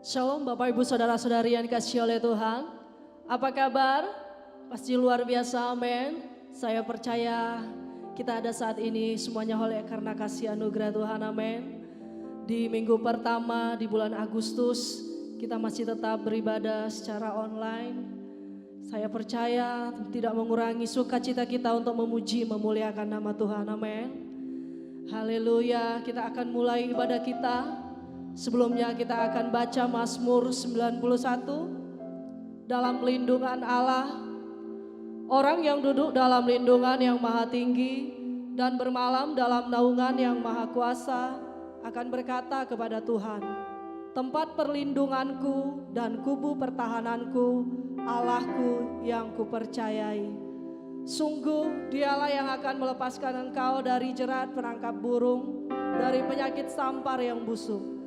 Shalom Bapak Ibu Saudara-saudari yang dikasihi oleh Tuhan. Apa kabar? Pasti luar biasa, amin. Saya percaya kita ada saat ini semuanya oleh karena kasih anugerah Tuhan, amin. Di minggu pertama di bulan Agustus kita masih tetap beribadah secara online. Saya percaya tidak mengurangi sukacita kita untuk memuji memuliakan nama Tuhan, amin. Haleluya, kita akan mulai ibadah kita. Sebelumnya kita akan baca Mazmur 91. Dalam lindungan Allah, orang yang duduk dalam lindungan yang maha tinggi dan bermalam dalam naungan yang maha kuasa akan berkata kepada Tuhan, tempat perlindunganku dan kubu pertahananku, Allahku yang kupercayai. Sungguh dialah yang akan melepaskan engkau dari jerat perangkap burung, dari penyakit sampar yang busuk.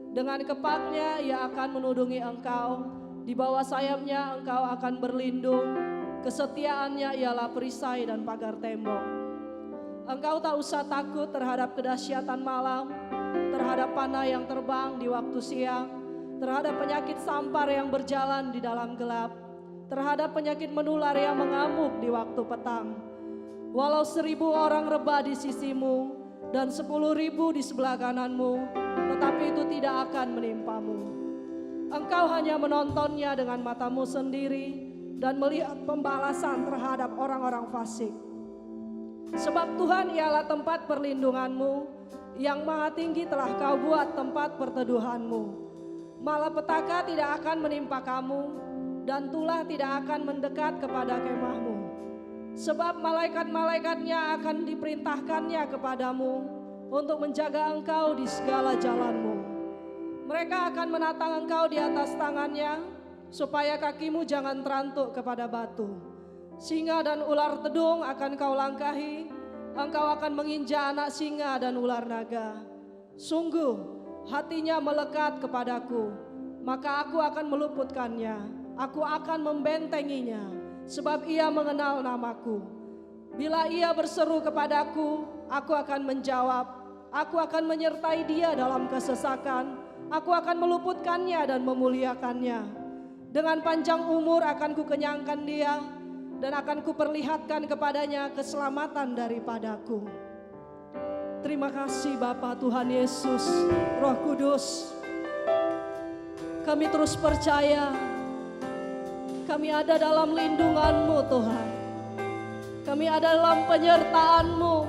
Dengan kepaknya ia akan menudungi engkau, di bawah sayapnya engkau akan berlindung, kesetiaannya ialah perisai dan pagar tembok. Engkau tak usah takut terhadap kedahsyatan malam, terhadap panah yang terbang di waktu siang, terhadap penyakit sampar yang berjalan di dalam gelap, terhadap penyakit menular yang mengamuk di waktu petang. Walau 1000 orang rebah di sisimu dan 10.000 di sebelah kananmu, tetapi itu tidak akan menimpamu. Engkau hanya menontonnya dengan matamu sendiri dan melihat pembalasan terhadap orang-orang fasik. Sebab Tuhan ialah tempat perlindunganmu, yang maha tinggi telah kau buat tempat perteduhanmu. Malapetaka tidak akan menimpa kamu, dan tulah tidak akan mendekat kepada kemahmu. Sebab malaikat-malaikatnya akan diperintahkannya kepadamu untuk menjaga engkau di segala jalanmu. Mereka akan menatang engkau di atas tangannya, supaya kakimu jangan terantuk kepada batu. Singa dan ular tedung akan kau langkahi, engkau akan menginjak anak singa dan ular naga. Sungguh hatinya melekat kepadaku, maka aku akan meluputkannya, aku akan membentenginya. Sebab ia mengenal namaku. Bila ia berseru kepadaku, aku akan menjawab. Aku akan menyertai dia dalam kesesakan. Aku akan meluputkannya dan memuliakannya. Dengan panjang umur akan kukenyangkan dia, dan akan kuperlihatkan kepadanya keselamatan daripadaku. Terima kasih Bapa Tuhan Yesus, Roh Kudus. Kami terus percaya kami ada dalam lindungan-Mu Tuhan. Kami ada dalam penyertaan-Mu,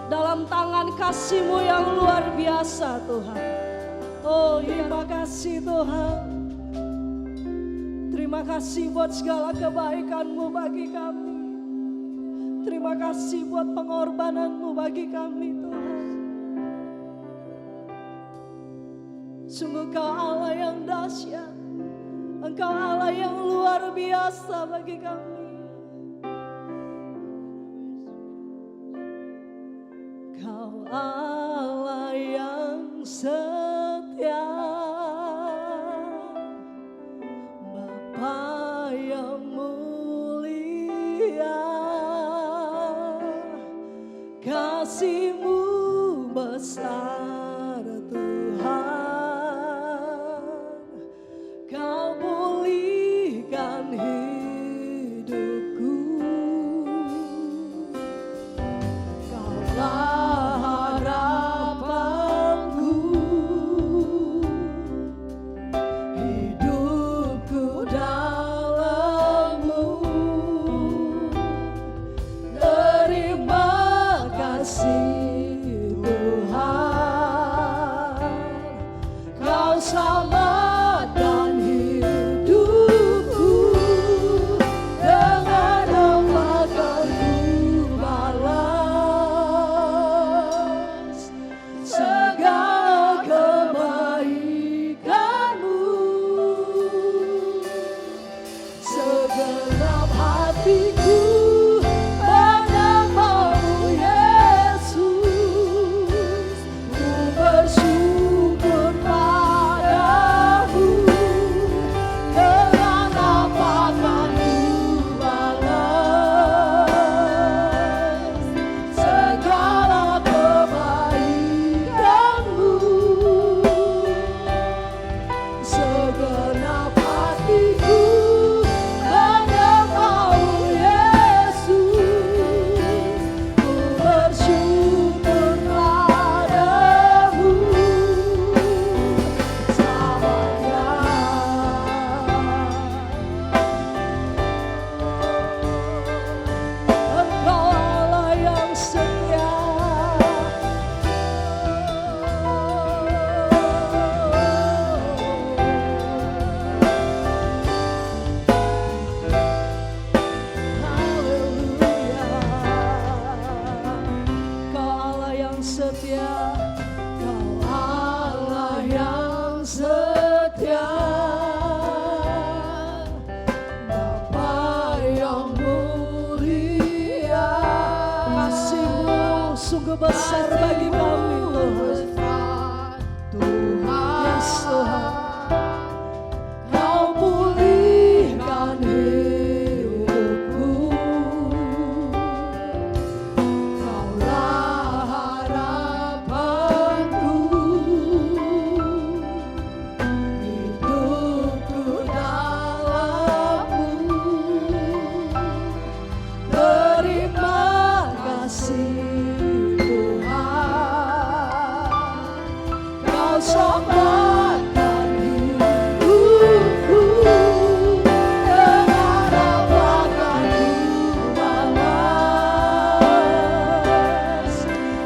dalam tangan kasih-Mu yang luar biasa Tuhan. Oh terima kasih Tuhan. Terima kasih buat segala kebaikan-Mu bagi kami. Terima kasih buat pengorbanan-Mu bagi kami Tuhan. Sungguh Kau Allah yang dahsyat. Engkau Allah yang luar biasa bagi kami. Kau Allah yang setia, Bapa yang mulia, kasih-Mu besar Tuhan. Kau pulihkan hidupku, Kaulah harapanku, hidupku dalam-Mu. Terima kasih Tuhan, Kau selamatkan hidupku, dengan apa Kau balas segala kebaikan-Mu. Segenap hatiku menamamu Yesus, ku bersyukur pada besar bagi kami Tuhan. Yes Tuhan, Kau pulihkan hidupku, Kaulah harapanku, hidupku dalam-Mu. Terima kasih Tuhan, Kau selamatkan hidupku dengan apakanku balas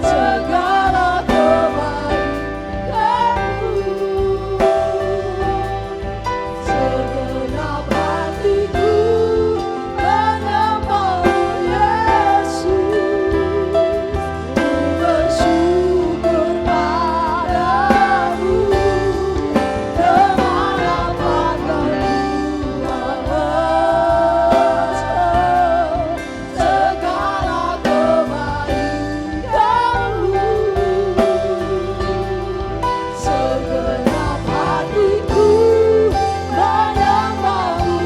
segala kebaikan-Mu. Segenap hatiku menyembah-Mu Yesus, ku bersyukur padamu dengan apakanku balas segala kebaikan-Mu. Segenap hatiku menyembah-Mu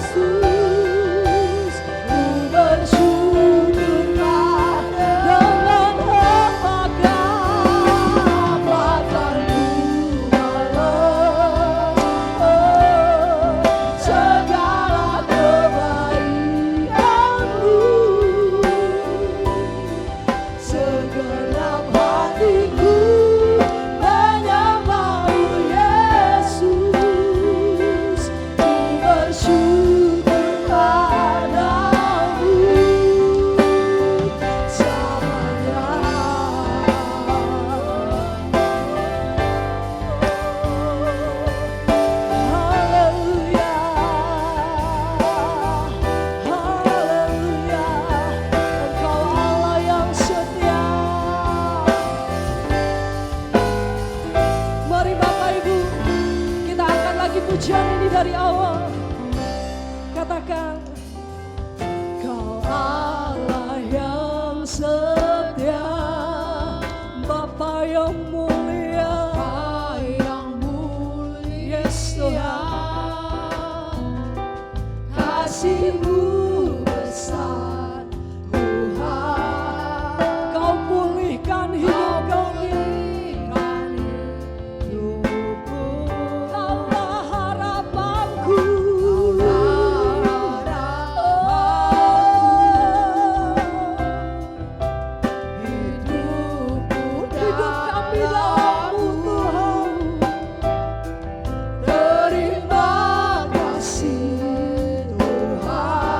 Yesus, ku bersyukur dengan apakanku balas segala kebaikan-Mu. Segenap hatiku menyembah-Mu Yesus, ku bersyukur padamu selamanya. Haleluya, haleluya, Engkau Allah yang setia. Mari Bapak Ibu, kita angkat lagi pujian ini dari awal. Katakan, Kau Allah yang setia, Bapa yang mulia, yes Tuhan, kasih-Mu besar Tuhan. Kau pulihkan hidup kami, Kaulah harapanku, hidup kami dalam-Mu Tuhan. Terima kasih Tuhan,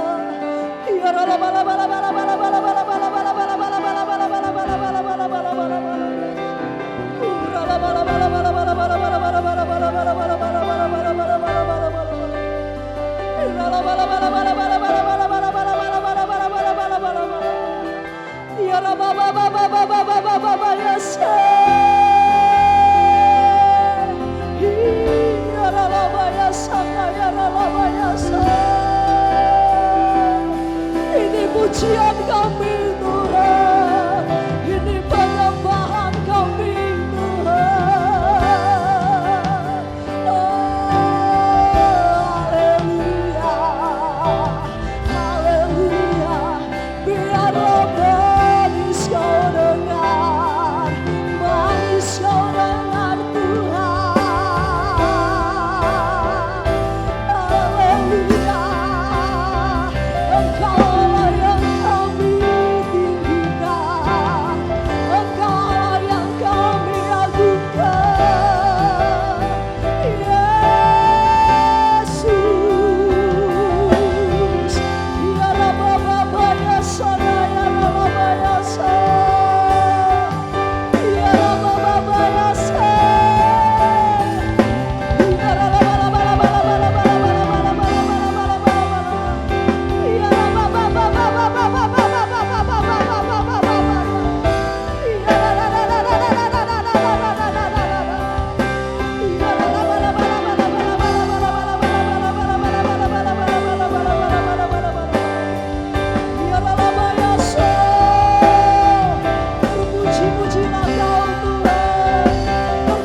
Ini pujian kami Tuhan, ini penyembahan kami Tuhan. Haleluya, haleluya. Biarlah manis kau dengar, manis kau dengar Tuhan. Haleluya. Engkaulah yang kami tinggikan, Engkaulah yang kami agungkan, Yesus. Ya Rabba Baba ya Sana ya Rabba ya Sa, ya Rabba Baba ya Sa, ya Rabba Baba Baba Baba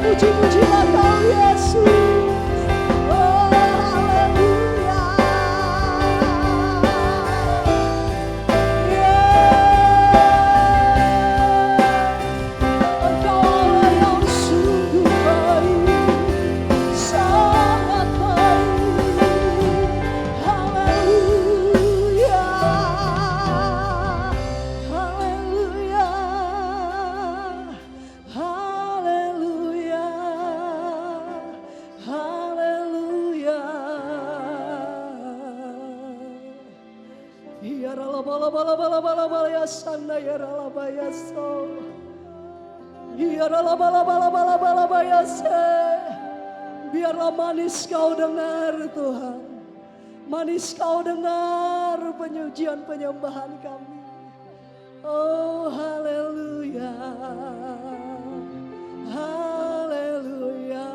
Puji-pujilah kau Yesus. Oh haleluya. Engkaulah yang sungguh baik, sangat baik. Haleluya, haleluya, haleluya, haleluya. Ya rala ya sana ya rala ya so. Ya rala ya se. Biarlah manis kau dengar Tuhan, manis kau dengar penyucian penyembahan kami. Oh haleluya, haleluya,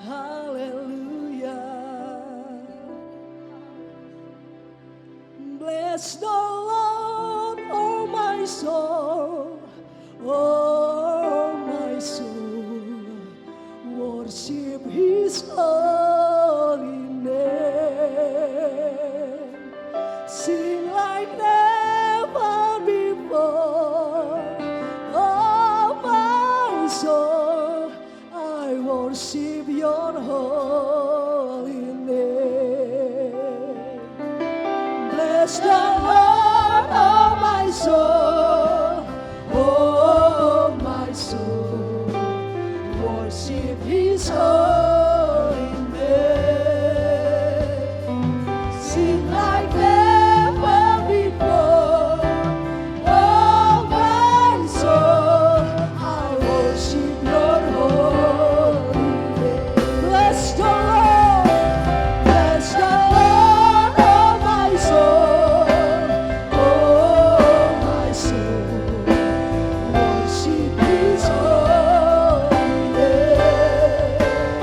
haleluya. Bless the Lord, oh my soul, oh my soul, worship His holy name. Sing like never before, oh my soul, I worship Your holy name. Bless the Lord, oh my soul, oh my soul, worship His holy name. Sing like never before, oh my soul, I worship Your holy name. Bless the Lord, bless the Lord, oh my soul, oh my soul, worship His holy name.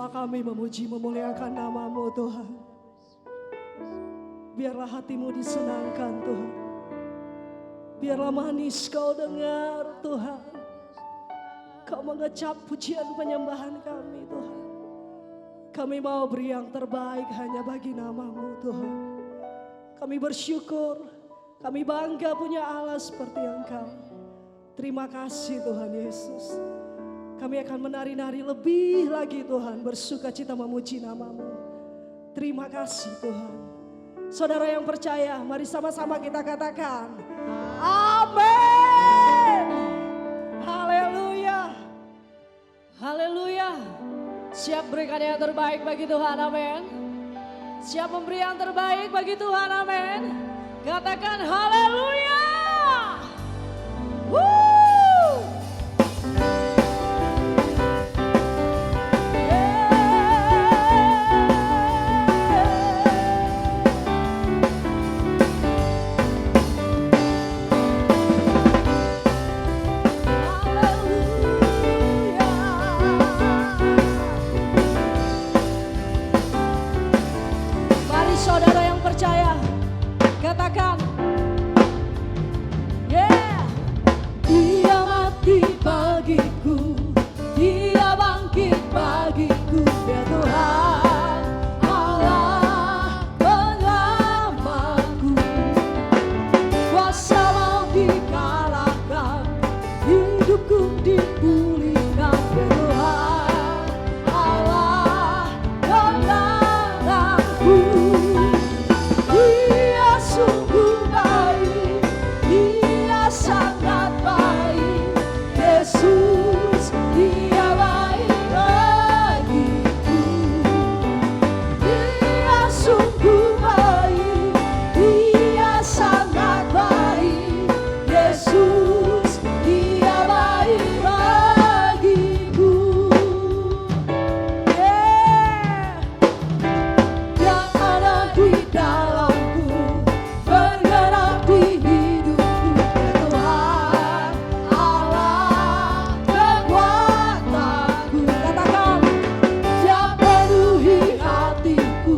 sukalah kami memuji memuliakan nama-Mu Tuhan. Biarlah hatimu disenangkan Tuhan. Biarlah manis kau dengar Tuhan. Kau mengecap pujian penyembahan kami Tuhan. Kami mau beri yang terbaik hanya bagi nama-Mu Tuhan. Kami bersyukur, kami bangga punya Allah seperti Engkau. Terima kasih Tuhan Yesus. Kami akan menari-nari lebih lagi Tuhan, bersuka cita memuji nama-Mu. Terima kasih Tuhan. Saudara yang percaya, mari sama-sama kita katakan, amin. Haleluya. Haleluya. Siap berikan yang terbaik bagi Tuhan, amin. Siap memberi yang terbaik bagi Tuhan, amin. Katakan haleluya. Woo! Saudara yang percaya, katakan, yeah. Dia mati bagiku, Dia bangkit bagiku, ya Tuhan, Allah penyelamatku. Kuasa mau dikalahkan, hidupku dipulihkan, ya Tuhan, Allah penyelamatku. Dia sungguh baik, Dia sangat baik, Yesus, Dia baik bagiku. Dia sungguh baik, Dia sangat baik, Yesus, Dia baik bagiku. Yeah. Yang ada di dalamku, bergerak di hidupku, ya Tuhan, Allah kekuatanku. Katakan, Dia penuhi hatiku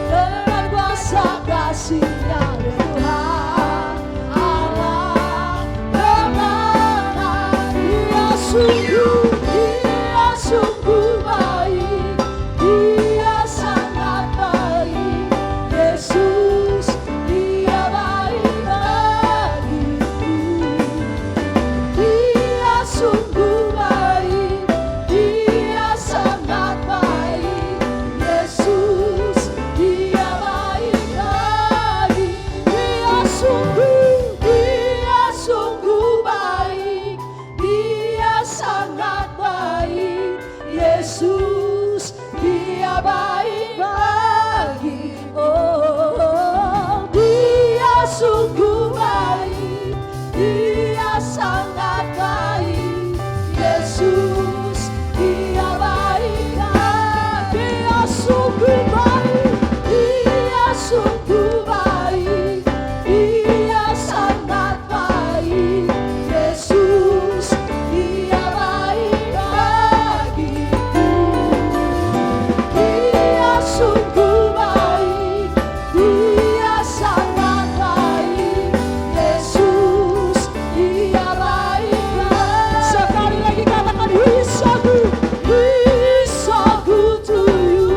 dengan kuasa kasih-Nya, ya Tuhan, Allah kemenangan. Dia sungguh baik, Dia sangat baik, Yesus, Dia baik bagiku. Dia sungguh baik, Dia sangat baik, Yesus, Dia baik bagiku. Dia sungguh baik, Dia sangat baik, Yesus, Dia baik bagi. Oh, Dia sungguh baik, Dia sangat baik, Yesus, Dia baik bagi. Dia sungguh baik, Dia sungguh baik, Dia sangat baik, Yesus, Dia baik bagiku. Dia sungguh baik, Dia sangat baik, Yesus, Dia baik bagiku. Sekali lagi katakan, He's so good, He's so good to you,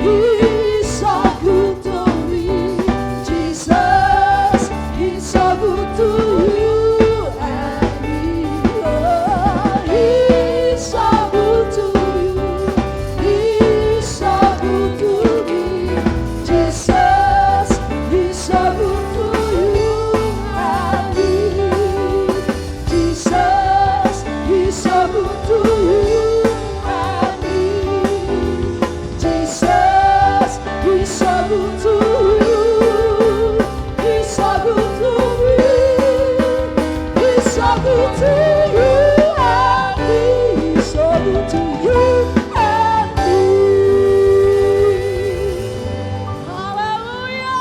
He's so good to me, Jesus, He's so good to you and me. Oh, He's so good to you, He's so good to me, Jesus, He's so good to you and me. Jesus, He's so good to you and me. Jesus, He's so good to you. He's so good to me. He's so good to you and me. He's so good to you and me. Haleluya.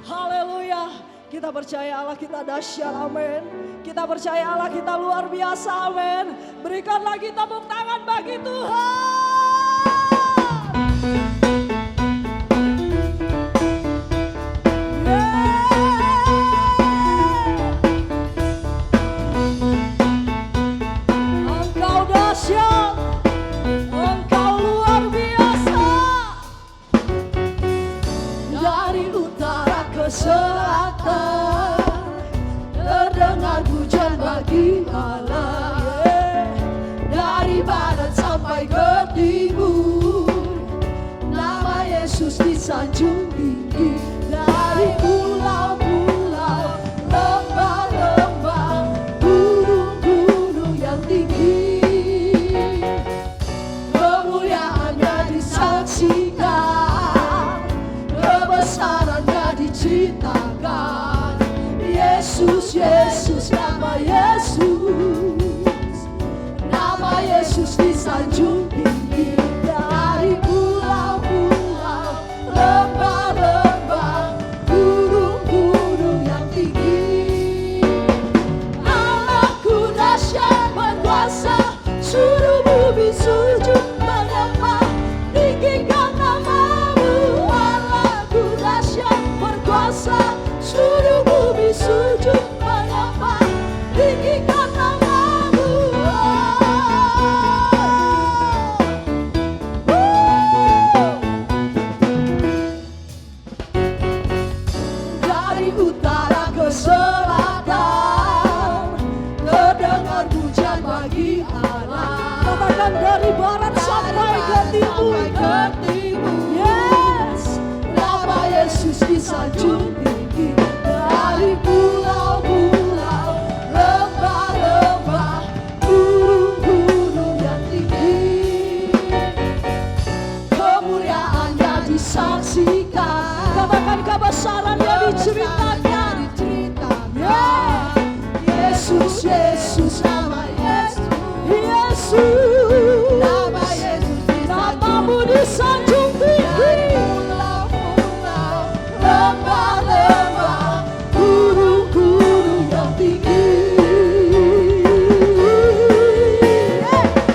Haleluya. Kita percaya Allah kita dahsyat, amin. Kita percaya Allah kita luar biasa, amin. Berikan lagi tepuk tangan bagi Tuhan. selatan, terdengar pujian bagi Allah. Dari barat sampai ke timur, nama Yesus disanjung tinggi. Dari pulau-pulau, lembah-lembah, gunung-gunung yang tinggi, kemuliaannya disaksikan, kebesarannya diceritakan. Yesus, Yesus, nama Yesus, nama Yesus disanjung tinggi. Dari pulau-pulau, lembah-lembah, gunung-gunung yang tinggi, Allahku dahsyat berkuasa, seluruh bumi sujud menyembah, tinggikan namamu. Allahku dahsyat berkuasa, seluruh bumi sujud menyembah, tinggikan namamu. Dari utara ke selatan, terdengar pujian bagi Allah. Katakan dari barat sampai ke timur. Yes, nama Yesus disanjung tinggi. Dari pulau-pulau, lembah-lembah, gunung-gunung yang tinggi, kemuliaannya disaksikan. Katakan kebesarannya diceritakan. Yeah. Yesus, Yesus, nama Yesus, Yesus, nama Yesus namamu disanjung tinggi. pulau-pulau, lembah-lembah, gunung-gunung yang tinggi.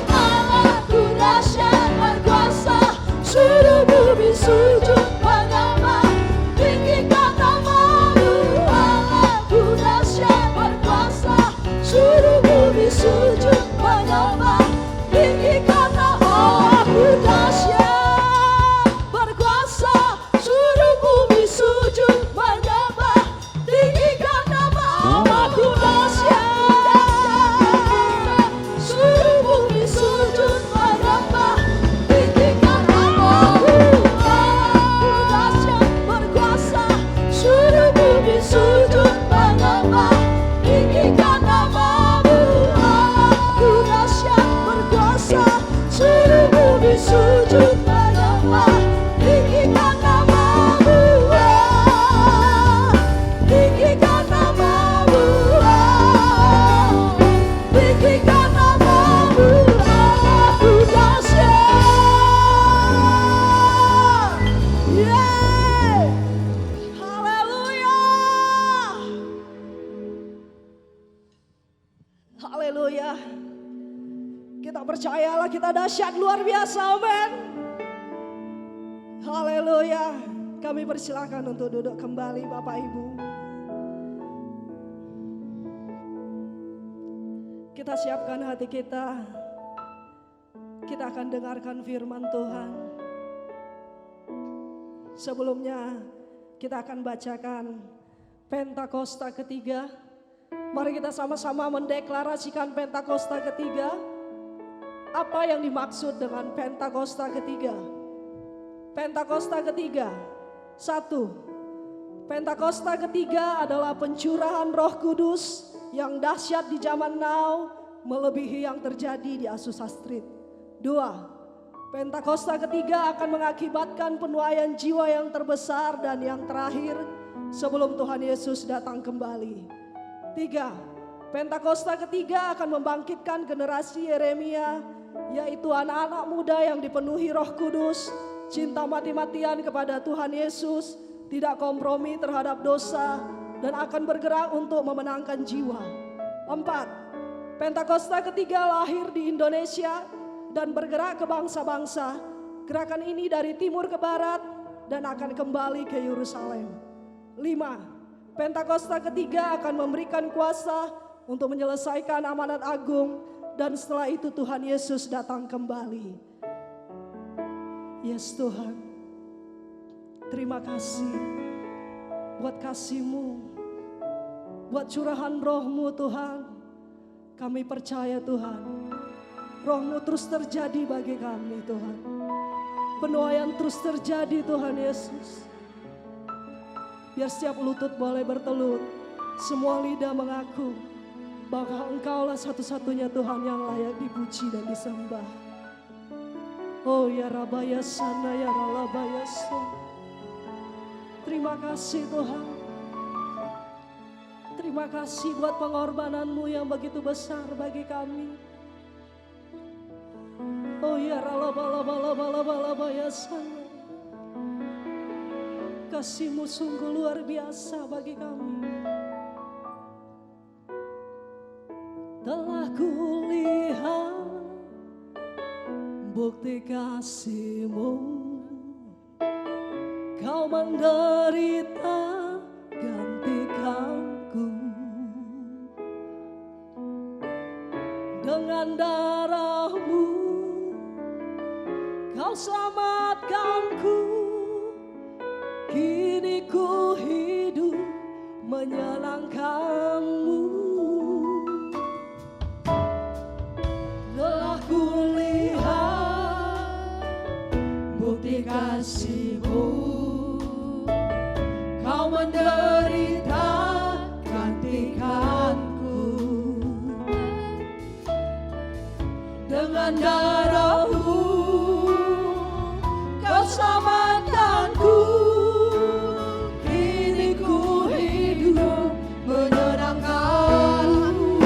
Allahku dahsyat berkuasa, seluruh bumi sujud menyembah, tinggikan namamu. Allahku dahsyat berkuasa, seluruh bumi sujud menyembah, tinggikan namamu. Allahku dahsyat berkuasa, seluruh bumi sujud menyembah, tinggikan namamu. Allahku dahsyat, seluruh bumi sujud menyembah, tinggikan namamu. Allahku dahsyat berkuasa, seluruh bumi sujud menyembah, tinggikan namamu. Allahku dahsyat berkuasa, seluruh bumi sujud menyembah, tinggikan namamu. Tinggikan namamu, tinggikan namamu. Allahku dahsyat. Yeah. Haleluya. Haleluya. Kita percayalah kita dahsyat luar biasa, amin. Haleluya. Kami persilakan untuk duduk kembali Bapak Ibu. Kita siapkan hati kita. Kita akan dengarkan firman Tuhan. Sebelumnya kita akan bacakan Pentakosta ketiga. Mari kita sama-sama mendeklarasikan Pentakosta ketiga. Apa yang dimaksud dengan Pentakosta ketiga? Pentakosta ketiga. 1. Pentakosta ketiga adalah pencurahan Roh Kudus yang dahsyat di zaman now, melebihi yang terjadi di Azusa Street. 2. Pentakosta ketiga akan mengakibatkan penuaian jiwa yang terbesar dan yang terakhir sebelum Tuhan Yesus datang kembali. 3. Pentakosta ketiga akan membangkitkan generasi Yeremia, yaitu anak-anak muda yang dipenuhi Roh Kudus, cinta mati-matian kepada Tuhan Yesus, tidak kompromi terhadap dosa, dan akan bergerak untuk memenangkan jiwa. 4. Pentakosta ketiga lahir di Indonesia dan bergerak ke bangsa-bangsa. Gerakan ini dari timur ke barat dan akan kembali ke Yerusalem. 5. Pentakosta ketiga akan memberikan kuasa untuk menyelesaikan amanat agung, dan setelah itu Tuhan Yesus datang kembali. Yes Tuhan, terima kasih buat kasih-Mu buat curahan roh-Mu Tuhan. Kami percaya Tuhan, roh-Mu terus terjadi bagi kami Tuhan. Penuaian terus terjadi Tuhan Yesus. Biar setiap lutut boleh bertelut, semua lidah mengaku bahwa Engkaulah satu-satunya Tuhan yang layak dipuji dan disembah. Oh ya Rabaya Sana ya Ralabaya Sana. Terima kasih Tuhan. Terima kasih buat pengorbanan-Mu yang begitu besar bagi kami. Oh ya Ralabaya Sana. Kasih-Mu sungguh luar biasa bagi kami. Telah kulihat bukti kasih-Mu, Kau menderita gantikanku. Dengan darah-Mu Kau selamatkanku. Kini ku hidup menyenangkan-Mu. Telah kulihat bukti kasih-Mu, Kau menderita gantikanku. Dengan darah-Mu Kau selamatkanku. Kini ku hidup menyenangkan-Mu.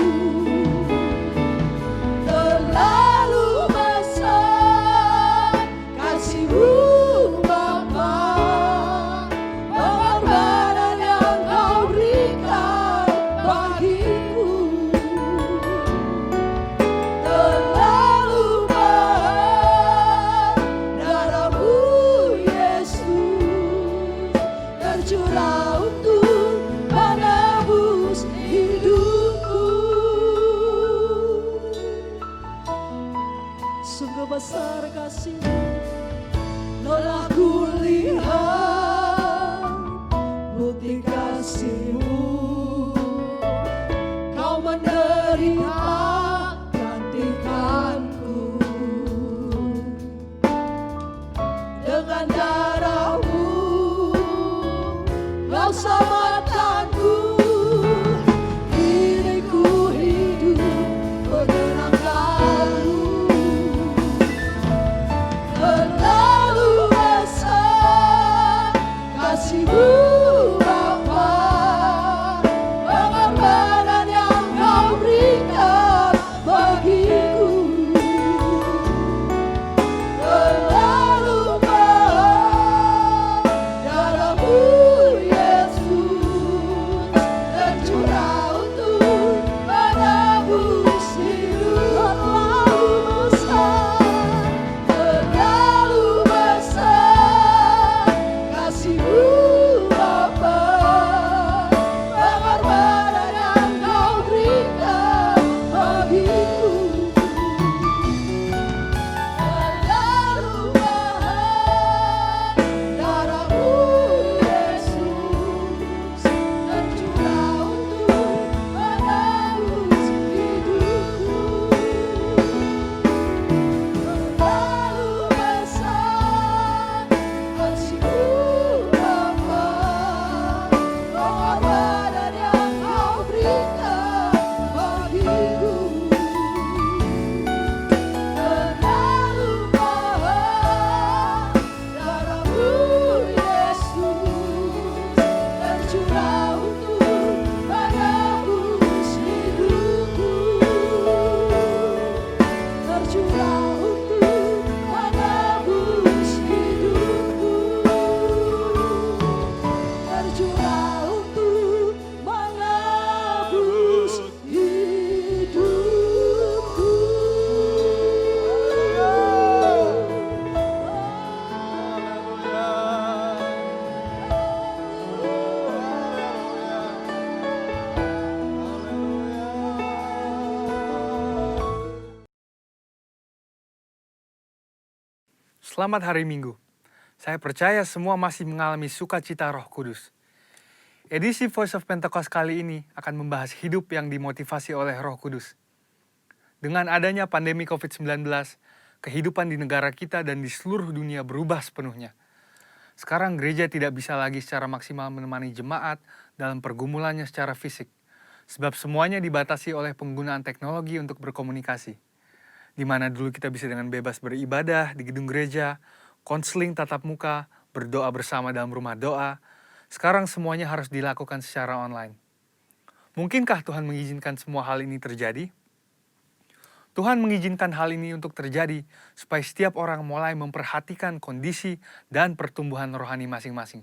Terlalu besar kasih-Mu Bapa, pengorbanan yang Kau berikan bagiku. Terlalu mahal darah-Mu Yesus, tercurah untuk menebus hidupku. Sungguh besar kasih-Mu. Telah kulihat bukti kasih-Mu, Kau menderita gantikanku. Dengan darah-Mu Kau selamatkanku. Kini ku hidup menyenangkan-Mu. Terlalu besar kasih-Mu Bapa, pengorbanan yang Kau berikan bagiku. Terlalu mahal darah-Mu Yesus, tercurah untuk menebus hidup. Terlalu besar kasih-Mu Bapa, pengorbanan yang Kau berikan bagiku. Terlalu mahal darah-Mu Yesus, tercurah untuk menebus hidupku. Terlalu besar kasih-Mu Bapa, pengorbanan yang Kau berikan bagiku. Terlalu mahal darah-Mu Yesus, tercurah untuk menebus hidupku. Tercurah untuk menebus hidupku. Tercurah untuk menebus hidupku. Selamat hari Minggu. Saya percaya semua masih mengalami sukacita Roh Kudus. Edisi Voice of Pentecost kali ini akan membahas hidup yang dimotivasi oleh Roh Kudus. Dengan adanya pandemi COVID-19, kehidupan di negara kita dan di seluruh dunia berubah sepenuhnya. Sekarang gereja tidak bisa lagi secara maksimal menemani jemaat dalam pergumulannya secara fisik, sebab semuanya dibatasi oleh penggunaan teknologi untuk berkomunikasi. Di mana dulu kita bisa dengan bebas beribadah di gedung gereja, konseling tatap muka, berdoa bersama dalam rumah doa, sekarang semuanya harus dilakukan secara online. Mungkinkah Tuhan mengizinkan semua hal ini terjadi? Tuhan mengizinkan hal ini untuk terjadi supaya setiap orang mulai memperhatikan kondisi dan pertumbuhan rohani masing-masing.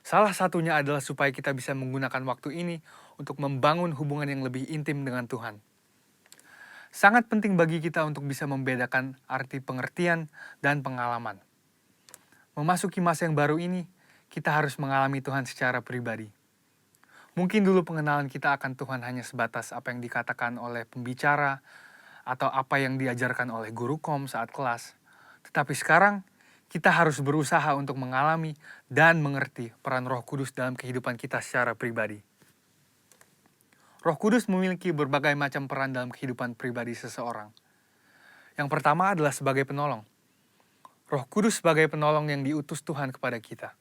Salah satunya adalah supaya kita bisa menggunakan waktu ini untuk membangun hubungan yang lebih intim dengan Tuhan. Sangat penting bagi kita untuk bisa membedakan arti pengertian dan pengalaman. Memasuki masa yang baru ini, kita harus mengalami Tuhan secara pribadi. Mungkin dulu pengenalan kita akan Tuhan hanya sebatas apa yang dikatakan oleh pembicara atau apa yang diajarkan oleh guru kom saat kelas. Tetapi sekarang, kita harus berusaha untuk mengalami dan mengerti peran Roh Kudus dalam kehidupan kita secara pribadi. Roh Kudus memiliki berbagai macam peran dalam kehidupan pribadi seseorang. Yang pertama adalah sebagai penolong. Roh Kudus sebagai penolong yang diutus Tuhan kepada kita.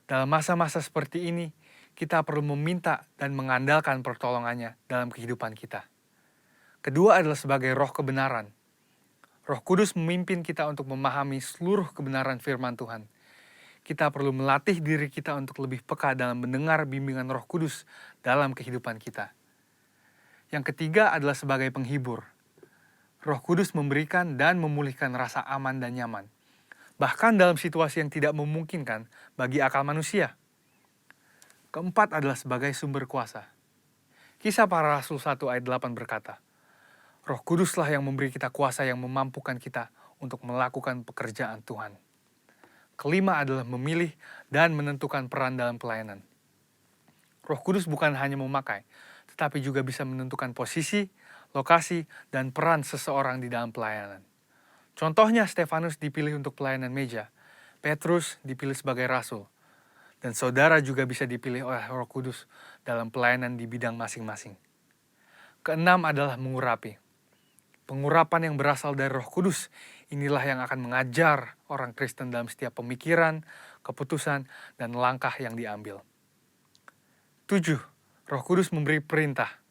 Dalam masa-masa seperti ini, kita perlu meminta dan mengandalkan pertolongannya dalam kehidupan kita. Kedua adalah sebagai roh kebenaran. Roh Kudus memimpin kita untuk memahami seluruh kebenaran firman Tuhan. Kita perlu melatih diri kita untuk lebih peka dalam mendengar bimbingan Roh Kudus dalam kehidupan kita. Yang ketiga adalah sebagai penghibur. Roh Kudus memberikan dan memulihkan rasa aman dan nyaman. Bahkan dalam situasi yang tidak memungkinkan bagi akal manusia. Keempat adalah sebagai sumber kuasa. Kisah Para Rasul 1 ayat 8 berkata, Roh Kuduslah yang memberi kita kuasa yang memampukan kita untuk melakukan pekerjaan Tuhan. Kelima adalah memilih dan menentukan peran dalam pelayanan. Roh Kudus bukan hanya memakai, tetapi juga bisa menentukan posisi, lokasi, dan peran seseorang di dalam pelayanan. Contohnya Stefanus dipilih untuk pelayanan meja, Petrus dipilih sebagai rasul, dan saudara juga bisa dipilih oleh Roh Kudus dalam pelayanan di bidang masing-masing. Keenam adalah mengurapi. Pengurapan yang berasal dari Roh Kudus inilah yang akan mengajar orang Kristen dalam setiap pemikiran, keputusan, dan langkah yang diambil. 7. Roh Kudus memberi perintah.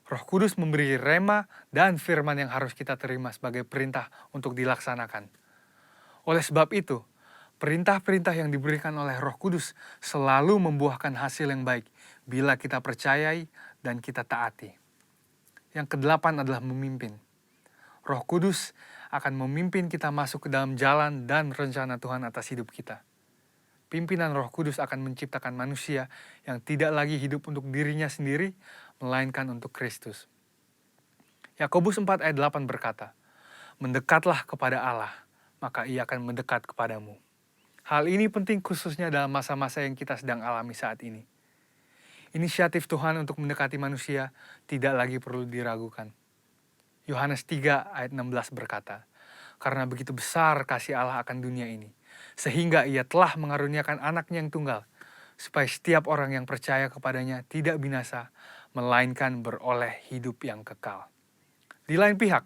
Roh Kudus memberi rema dan firman yang harus kita terima sebagai perintah untuk dilaksanakan. Oleh sebab itu, perintah-perintah yang diberikan oleh Roh Kudus selalu membuahkan hasil yang baik bila kita percayai dan kita taati. Yang kedelapan adalah memimpin. Roh Kudus akan memimpin kita masuk ke dalam jalan dan rencana Tuhan atas hidup kita. Pimpinan Roh Kudus akan menciptakan manusia yang tidak lagi hidup untuk dirinya sendiri, melainkan untuk Kristus. Yakobus 4 ayat 8 berkata, Mendekatlah kepada Allah, maka ia akan mendekat kepadamu. Hal ini penting khususnya dalam masa-masa yang kita sedang alami saat ini. Inisiatif Tuhan untuk mendekati manusia tidak lagi perlu diragukan. Yohanes 3 ayat 16 berkata, Karena begitu besar kasih Allah akan dunia ini, sehingga ia telah mengaruniakan anaknya yang tunggal, supaya setiap orang yang percaya kepadanya tidak binasa, melainkan beroleh hidup yang kekal. Di lain pihak,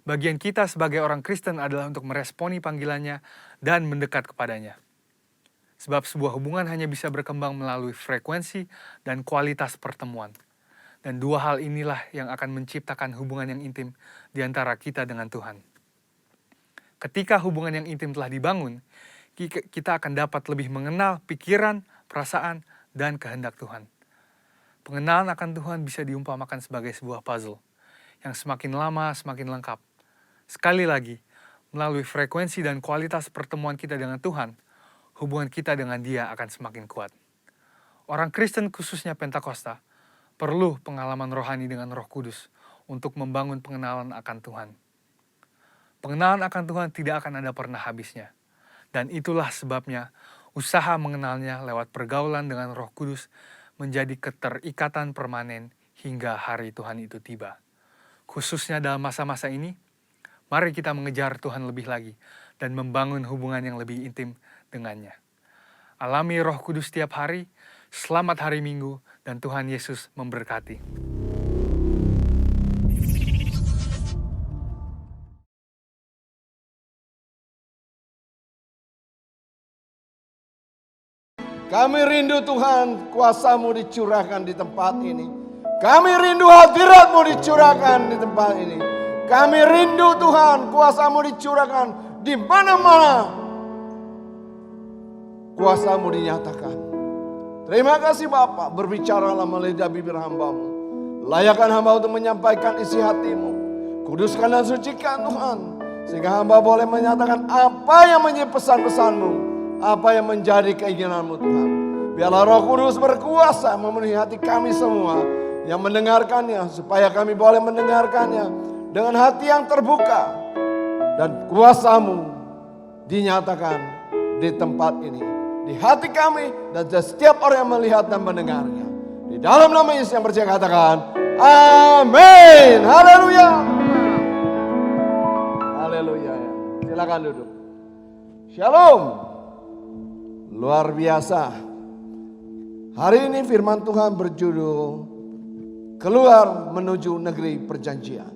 bagian kita sebagai orang Kristen adalah untuk meresponi panggilannya dan mendekat kepadanya. Sebab sebuah hubungan hanya bisa berkembang melalui frekuensi dan kualitas pertemuan. Dan dua hal inilah yang akan menciptakan hubungan yang intim di antara kita dengan Tuhan. Ketika hubungan yang intim telah dibangun, kita akan dapat lebih mengenal pikiran, perasaan, dan kehendak Tuhan. Pengenalan akan Tuhan bisa diumpamakan sebagai sebuah puzzle, yang semakin lama semakin lengkap. Sekali lagi, melalui frekuensi dan kualitas pertemuan kita dengan Tuhan, hubungan kita dengan Dia akan semakin kuat. Orang Kristen khususnya Pentakosta, perlu pengalaman rohani dengan Roh Kudus untuk membangun pengenalan akan Tuhan. Pengenalan akan Tuhan tidak akan ada pernah habisnya. Dan itulah sebabnya usaha mengenalnya lewat pergaulan dengan Roh Kudus menjadi keterikatan permanen hingga hari Tuhan itu tiba. Khususnya dalam masa-masa ini, mari kita mengejar Tuhan lebih lagi dan membangun hubungan yang lebih intim dengannya. Alami Roh Kudus setiap hari Selamat hari Minggu dan Tuhan Yesus memberkati. Kami rindu Tuhan, kuasa-Mu dicurahkan di tempat ini. Kami rindu hadirat-Mu dicurahkan di tempat ini. Kami rindu Tuhan, kuasa-Mu dicurahkan di mana-mana. Kuasa-Mu dinyatakan. Terima kasih Bapa, berbicaralah melalui bibir hamba-Mu. Layakkan hamba untuk menyampaikan isi hati-Mu. Kuduskan dan sucikan Tuhan. Sehingga hamba boleh menyatakan apa yang menjadi pesan-pesan-Mu. Apa yang menjadi keinginan-Mu Tuhan. Biarlah Roh Kudus berkuasa memenuhi hati kami semua yang mendengarkannya. Supaya kami boleh mendengarkannya dengan hati yang terbuka. Dan kuasa-Mu dinyatakan di tempat ini. Di hati kami dan setiap orang yang melihat dan mendengarnya. Di dalam nama Yesus yang percaya katakan, amin. Haleluya. Haleluya. Silakan duduk. Shalom. Luar biasa. Hari ini firman Tuhan berjudul Keluar menuju negeri perjanjian.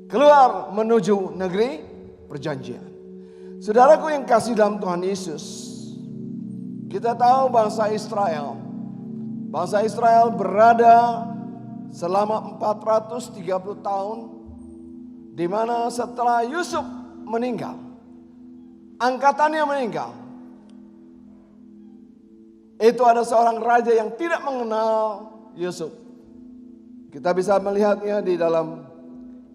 Keluar menuju negeri perjanjian. Saudaraku yang kasih dalam Tuhan Yesus, kita tahu bangsa Israel. Bangsa Israel berada selama 430 tahun, di mana setelah Yusuf meninggal, angkatannya meninggal. Itu ada seorang raja yang tidak mengenal Yusuf. Kita bisa melihatnya di dalam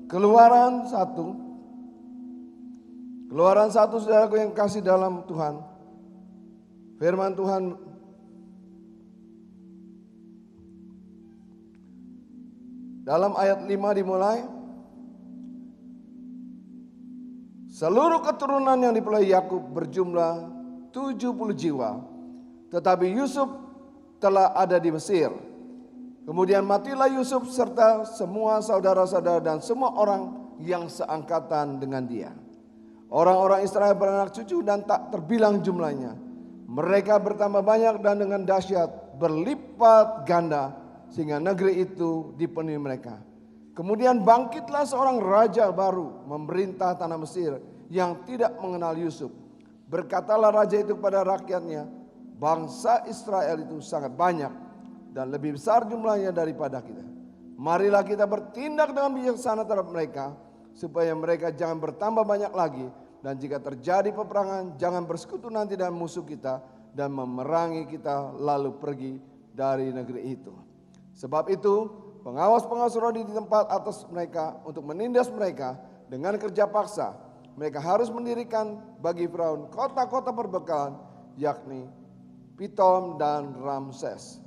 Keluaran 1. Keluaran 1, saudaraku yang kasih dalam Tuhan. Firman Tuhan dalam ayat 5 dimulai. Seluruh keturunan yang dipelai Yakub berjumlah 70 jiwa. Tetapi Yusuf telah ada di Mesir. Kemudian matilah Yusuf serta semua saudara-saudara dan semua orang yang seangkatan dengan dia. Orang-orang Israel beranak cucu dan tak terbilang jumlahnya. Mereka bertambah banyak dan dengan dahsyat berlipat ganda sehingga negeri itu dipenuhi mereka. Kemudian bangkitlah seorang raja baru memerintah tanah Mesir yang tidak mengenal Yusuf. Berkatalah raja itu kepada rakyatnya, bangsa Israel itu sangat banyak dan lebih besar jumlahnya daripada kita. Marilah kita bertindak dengan bijaksana terhadap mereka supaya mereka jangan bertambah banyak lagi. Dan jika terjadi peperangan, jangan bersekutu nanti dengan musuh kita dan memerangi kita lalu pergi dari negeri itu. Sebab itu, pengawas-pengawas rohani di tempat atas mereka untuk menindas mereka dengan kerja paksa. Mereka harus mendirikan bagi Firaun kota-kota perbekalan, yakni Pitom dan Ramses.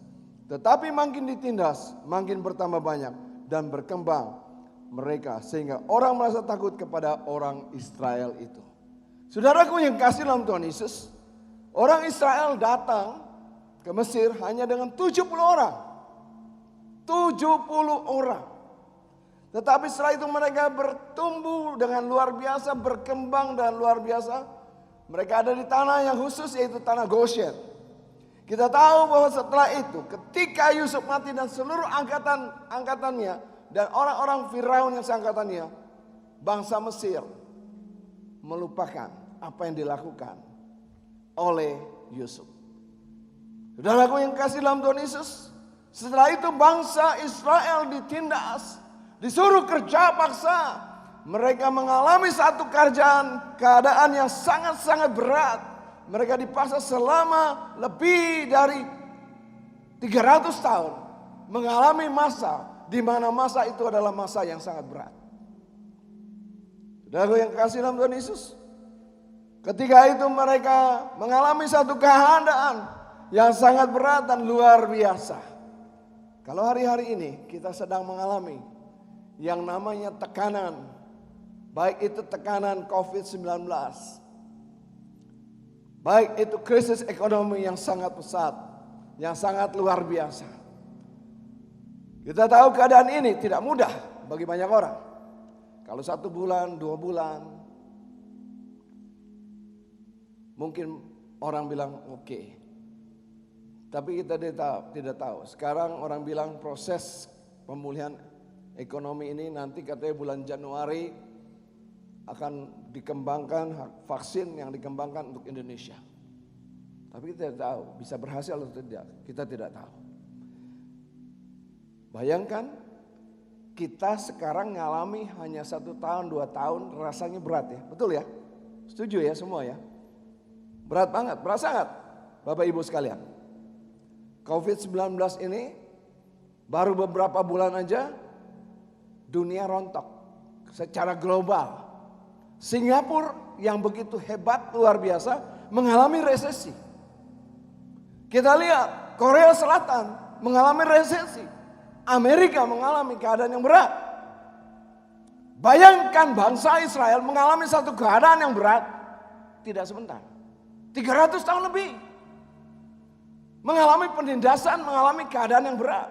Tetapi makin ditindas, makin bertambah banyak dan berkembang mereka sehingga orang merasa takut kepada orang Israel itu. Saudaraku yang kasih dalam Tuhan Yesus, orang Israel datang ke Mesir hanya dengan 70 orang. 70 orang. Tetapi setelah itu mereka bertumbuh dengan luar biasa, berkembang dan luar biasa. Mereka ada di tanah yang khusus, yaitu tanah Goshen. Kita tahu bahwa setelah itu ketika Yusuf mati dan seluruh angkatannya dan orang-orang Firaun yang seangkatannya, bangsa Mesir melupakan apa yang dilakukan oleh Yusuf. Saudaraku yang kasih dalam Tuhan Yesus, setelah itu bangsa Israel ditindas, disuruh kerja paksa. Mereka mengalami satu keadaan yang sangat-sangat berat. Mereka dipaksa selama lebih dari 300 tahun mengalami masa di mana masa itu adalah masa yang sangat berat. Saudaraku yang kasih dalam Tuhan Yesus, ketika itu mereka mengalami satu keadaan yang sangat berat dan luar biasa. Kalau hari-hari ini kita sedang mengalami yang namanya tekanan, baik itu tekanan COVID-19, baik itu krisis ekonomi yang sangat pesat, yang sangat luar biasa. Kita tahu keadaan ini tidak mudah bagi banyak orang. Kalau 1 bulan, 2 bulan, mungkin orang bilang oke. Tapi kita tidak tahu. Sekarang orang bilang proses pemulihan ekonomi ini nanti katanya bulan Januari akan dikembangkan vaksin yang dikembangkan untuk Indonesia. Tapi kita tidak tahu bisa berhasil atau tidak. Kita tidak tahu. Bayangkan kita sekarang ngalami hanya 1 tahun, 2 tahun rasanya berat ya. Betul ya? Setuju ya semua ya? Berat banget, berasa nggak Bapak Ibu sekalian? COVID-19 ini baru beberapa bulan aja dunia rontok secara global. Singapura yang begitu hebat luar biasa mengalami resesi. Kita lihat Korea Selatan mengalami resesi. Amerika mengalami keadaan yang berat. Bayangkan bangsa Israel mengalami satu keadaan yang berat tidak sebentar. 300 tahun lebih. Mengalami penindasan, mengalami keadaan yang berat.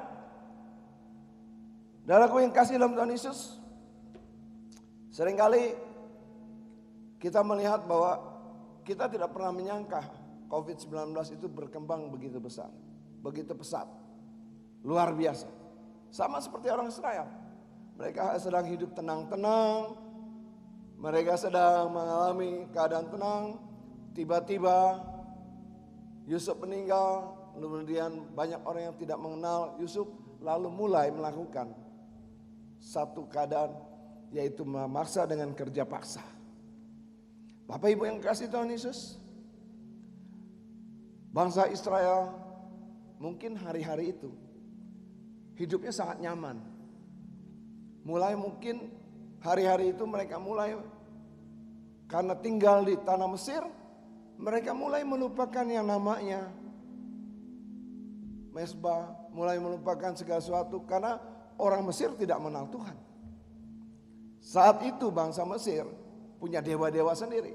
Saudaraku yang kasih dalam Tuhan Yesus, seringkali kita melihat bahwa kita tidak pernah menyangka COVID-19 itu berkembang begitu besar, begitu pesat, luar biasa. Sama seperti orang Israel, mereka sedang hidup tenang-tenang, mereka sedang mengalami keadaan tenang, tiba-tiba Yusuf meninggal, kemudian banyak orang yang tidak mengenal Yusuf lalu mulai melakukan satu keadaan yaitu memaksa dengan kerja paksa. Bapak Ibu yang kasih Tuhan Yesus, bangsa Israel mungkin hari-hari itu hidupnya sangat nyaman. Mulai mungkin hari-hari itu mereka mulai karena tinggal di tanah Mesir, mereka mulai melupakan yang namanya mesbah, mulai melupakan segala sesuatu karena orang Mesir tidak mengenal Tuhan. Saat itu bangsa Mesir punya dewa-dewa sendiri.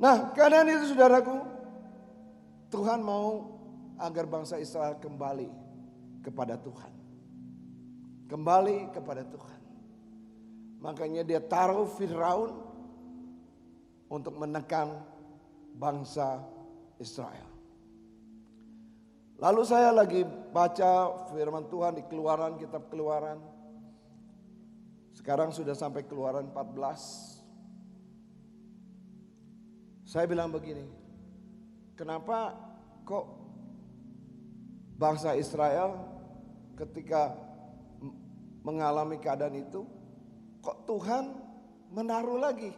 Nah, keadaan itu saudaraku, Tuhan mau agar bangsa Israel kembali kepada Tuhan. Kembali kepada Tuhan. Makanya dia taruh Firaun untuk menekan bangsa Israel. Lalu saya lagi baca firman Tuhan di Keluaran, kitab Keluaran. Sekarang sudah sampai Keluaran 14. Saya bilang begini, kenapa kok bangsa Israel ketika mengalami keadaan itu, kok Tuhan menaruh lagi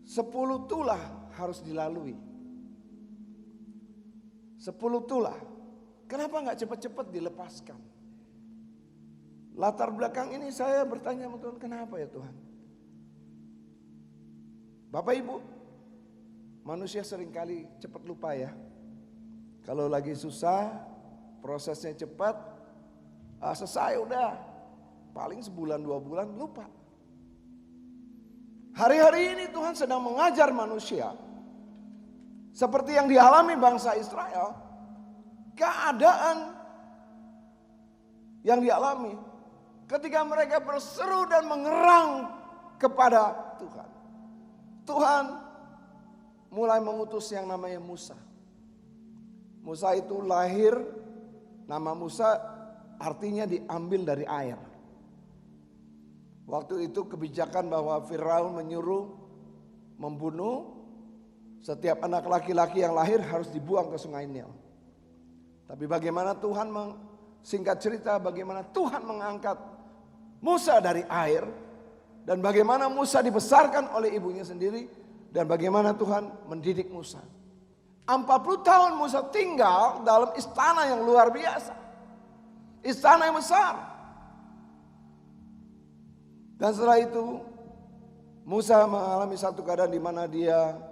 10 tulah harus dilalui. 10 tulah. Kenapa nggak cepat-cepat dilepaskan? Latar belakang ini saya bertanya sama Tuhan, kenapa ya Tuhan? Bapak Ibu, manusia seringkali cepat lupa ya. Kalau lagi susah, prosesnya cepat, selesai udah. Paling sebulan 2 bulan lupa. Hari-hari ini Tuhan sedang mengajar manusia. Seperti yang dialami bangsa Israel, keadaan yang dialami ketika mereka berseru dan mengerang kepada Tuhan. Tuhan mulai mengutus yang namanya Musa. Musa itu lahir, nama Musa artinya diambil dari air. Waktu itu kebijakan bahwa Firaun menyuruh membunuh setiap anak laki-laki yang lahir harus dibuang ke sungai Nil. Tapi bagaimana Tuhan singkat cerita bagaimana Tuhan mengangkat Musa dari air. Dan bagaimana Musa dibesarkan oleh ibunya sendiri. Dan bagaimana Tuhan mendidik Musa. 40 tahun Musa tinggal dalam istana yang luar biasa. Istana yang besar. Dan setelah itu Musa mengalami satu keadaan di mana dia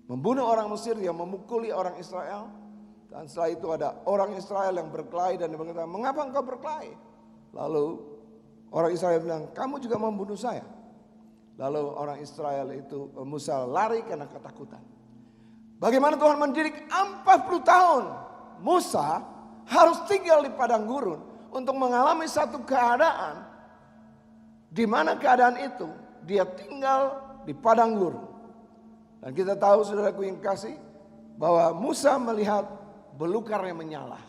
membunuh orang Mesir, dia memukuli orang Israel. Dan setelah itu ada orang Israel yang berkelahi dan dia berkata, mengapa engkau berkelahi? Lalu orang Israel bilang, kamu juga membunuh saya. Lalu orang Israel itu, Musa lari karena ketakutan. Bagaimana Tuhan mendidik 40 tahun. Musa harus tinggal di padang gurun untuk mengalami satu keadaan. Di mana keadaan itu dia tinggal di padang gurun. Dan kita tahu saudaraku yang kasih, bahwa Musa melihat belukar yang menyala.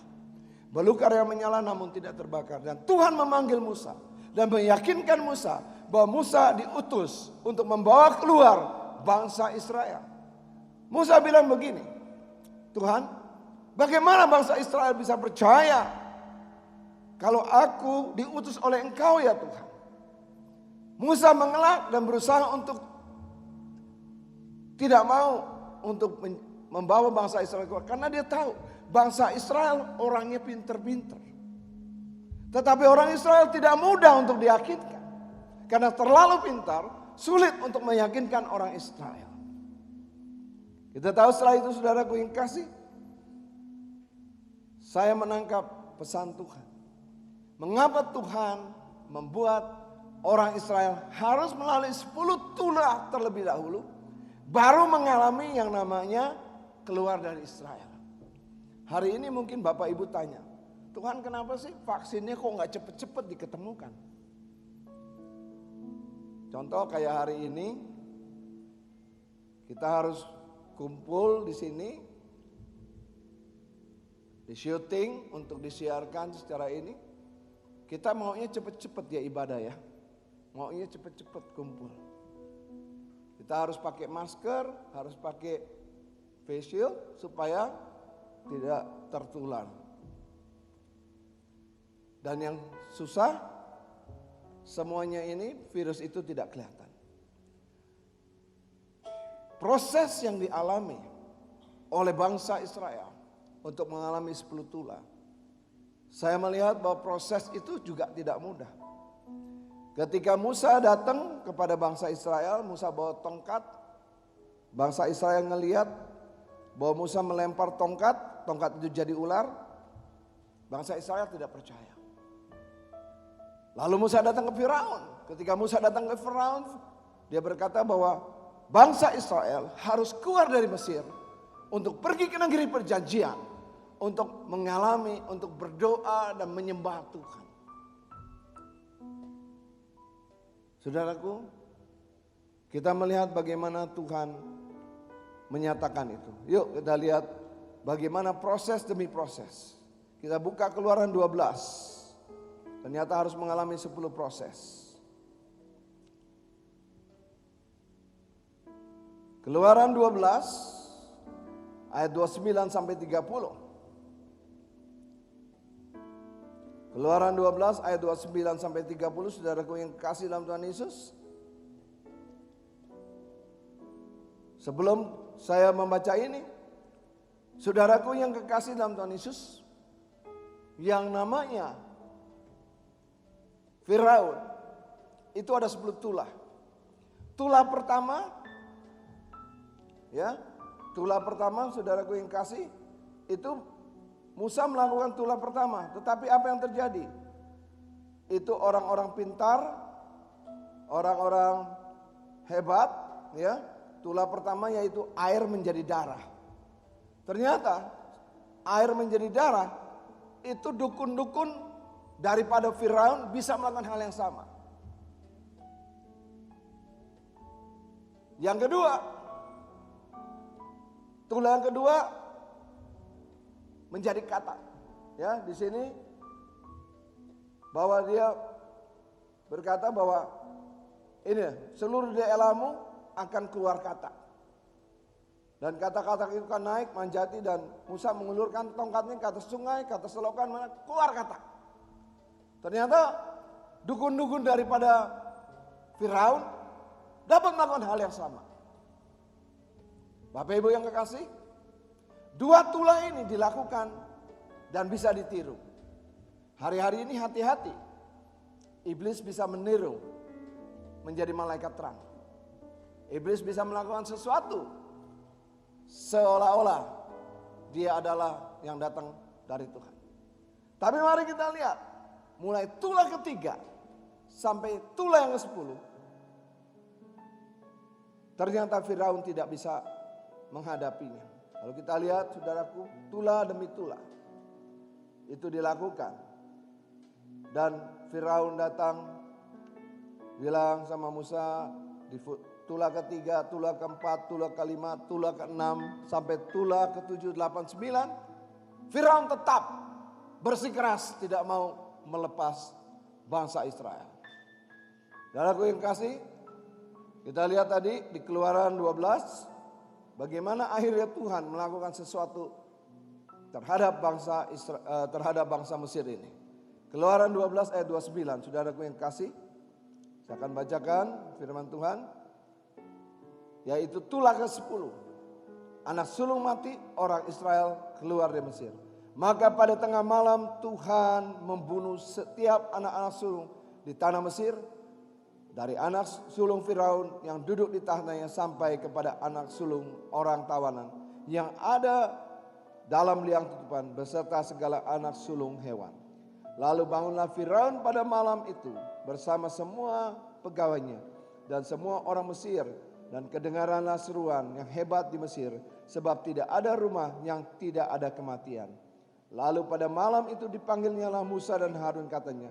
Belukar yang menyala namun tidak terbakar. Dan Tuhan memanggil Musa dan meyakinkan Musa bahwa Musa diutus untuk membawa keluar bangsa Israel. Musa bilang begini, Tuhan, bagaimana bangsa Israel bisa percaya kalau aku diutus oleh Engkau ya Tuhan? Musa mengelak dan berusaha untuk tidak mau untuk membawa bangsa Israel keluar. Karena dia tahu bangsa Israel orangnya pinter-pinter. Tetapi orang Israel tidak mudah untuk diyakinkan. Karena terlalu pintar, sulit untuk meyakinkan orang Israel. Kita tahu setelah itu saudaraku yang kasih, saya menangkap pesan Tuhan. Mengapa Tuhan membuat orang Israel harus melalui 10 tulah terlebih dahulu, baru mengalami yang namanya keluar dari Israel. Hari ini mungkin Bapak Ibu tanya, Tuhan kenapa sih vaksinnya kok nggak cepet-cepet diketemukan? Contoh kayak hari ini, kita harus kumpul di sini, di syuting untuk disiarkan secara ini. Kita maunya cepet-cepet ya ibadah ya, maunya cepet-cepet kumpul. Kita harus pakai masker, harus pakai face shield supaya tidak tertular. Dan yang susah, semuanya ini virus itu tidak kelihatan. Proses yang dialami oleh bangsa Israel untuk mengalami 10 tulah, saya melihat bahwa proses itu juga tidak mudah. Ketika Musa datang kepada bangsa Israel, Musa bawa tongkat. Bangsa Israel ngelihat bahwa Musa melempar tongkat, tongkat itu jadi ular. Bangsa Israel tidak percaya. Lalu Musa datang ke Firaun. Ketika Musa datang ke Firaun, dia berkata bahwa bangsa Israel harus keluar dari Mesir untuk pergi ke negeri perjanjian, untuk mengalami, untuk berdoa dan menyembah Tuhan. Saudaraku, kita melihat bagaimana Tuhan menyatakan itu. Yuk kita lihat bagaimana proses demi proses. Kita buka Keluaran 12. Ternyata harus mengalami 10 proses. Keluaran 12 ayat 29 sampai 30. Keluaran 12 ayat 29 sampai 30, saudaraku yang kasih dalam Tuhan Yesus. Sebelum saya membaca ini, saudaraku yang kekasih dalam Tuhan Yesus, yang namanya Firaun, itu ada 10 tulah. Tulah pertama, ya, tulah pertama saudaraku yang kasih, itu Musa melakukan tulah pertama, tetapi apa yang terjadi? Itu orang-orang pintar, orang-orang hebat, ya. Tulah pertama yaitu air menjadi darah. Ternyata air menjadi darah itu dukun-dukun daripada Firaun bisa melakukan hal yang sama. Yang kedua, tulah yang kedua menjadi kata. Ya, di sini bahwa dia berkata bahwa ini seluruh daerahmu akan keluar kata. Dan kata-kata itu kan naik menjadi dan Musa mengulurkan tongkatnya ke atas sungai, ke atas selokan, mana keluar kata. Ternyata dukun-dukun daripada Firaun dapat melakukan hal yang sama. Bapak Ibu yang kekasih, dua tulah ini dilakukan dan bisa ditiru. Hari-hari ini hati-hati. Iblis bisa meniru menjadi malaikat terang. Iblis bisa melakukan sesuatu seolah-olah dia adalah yang datang dari Tuhan. Tapi mari kita lihat, mulai tulah ketiga sampai tulah yang ke-10, ternyata Firaun tidak bisa menghadapinya. Kalau kita lihat saudaraku, tulah demi tulah itu dilakukan. Dan Firaun datang bilang sama Musa, Tulah ketiga, tulah keempat, tulah kelima, tulah keenam, sampai tulah ketujuh, delapan, sembilan. Firaun tetap bersikeras tidak mau melepas bangsa Israel. Saudaraku yang kasih, kita lihat tadi di Keluaran 12, bagaimana akhirnya Tuhan melakukan sesuatu terhadap bangsa Mesir ini. Keluaran 12 ayat 29, saudaraku yang kasih, saya akan bacakan firman Tuhan. Yaitu tulah ke-10. Anak sulung mati, orang Israel keluar dari Mesir. Maka pada tengah malam Tuhan membunuh setiap anak-anak sulung di tanah Mesir. Dari anak sulung Firaun yang duduk di tahtanya sampai kepada anak sulung orang tawanan yang ada dalam liang tutupan beserta segala anak sulung hewan. Lalu bangunlah Firaun pada malam itu bersama semua pegawainya dan semua orang Mesir. Dan kedengaranlah seruan yang hebat di Mesir, sebab tidak ada rumah yang tidak ada kematian. Lalu pada malam itu dipanggilnyalah Musa dan Harun, katanya,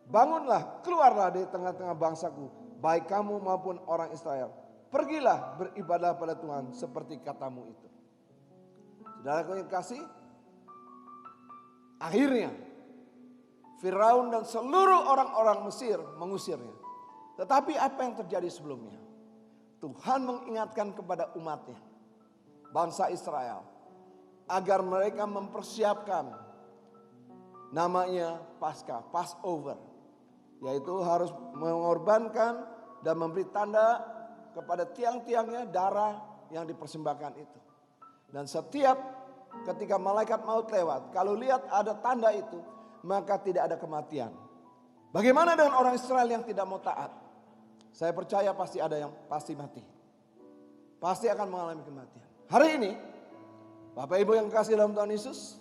bangunlah, keluarlah dari tengah-tengah bangsaku, baik kamu maupun orang Israel. Pergilah beribadah pada Tuhan seperti katamu itu. Saudaraku yang kasih, akhirnya Firaun dan seluruh orang-orang Mesir mengusirnya. Tetapi apa yang terjadi sebelumnya? Tuhan mengingatkan kepada umatnya, bangsa Israel, agar mereka mempersiapkan namanya Paskah, Passover. Yaitu harus mengorbankan dan memberi tanda kepada tiang-tiangnya darah yang dipersembahkan itu. Dan setiap ketika malaikat maut lewat, kalau lihat ada tanda itu, maka tidak ada kematian. Bagaimana dengan orang Israel yang tidak mau taat? Saya percaya pasti ada yang pasti mati. Pasti akan mengalami kematian. Hari ini, Bapak Ibu yang kasih dalam Tuhan Yesus,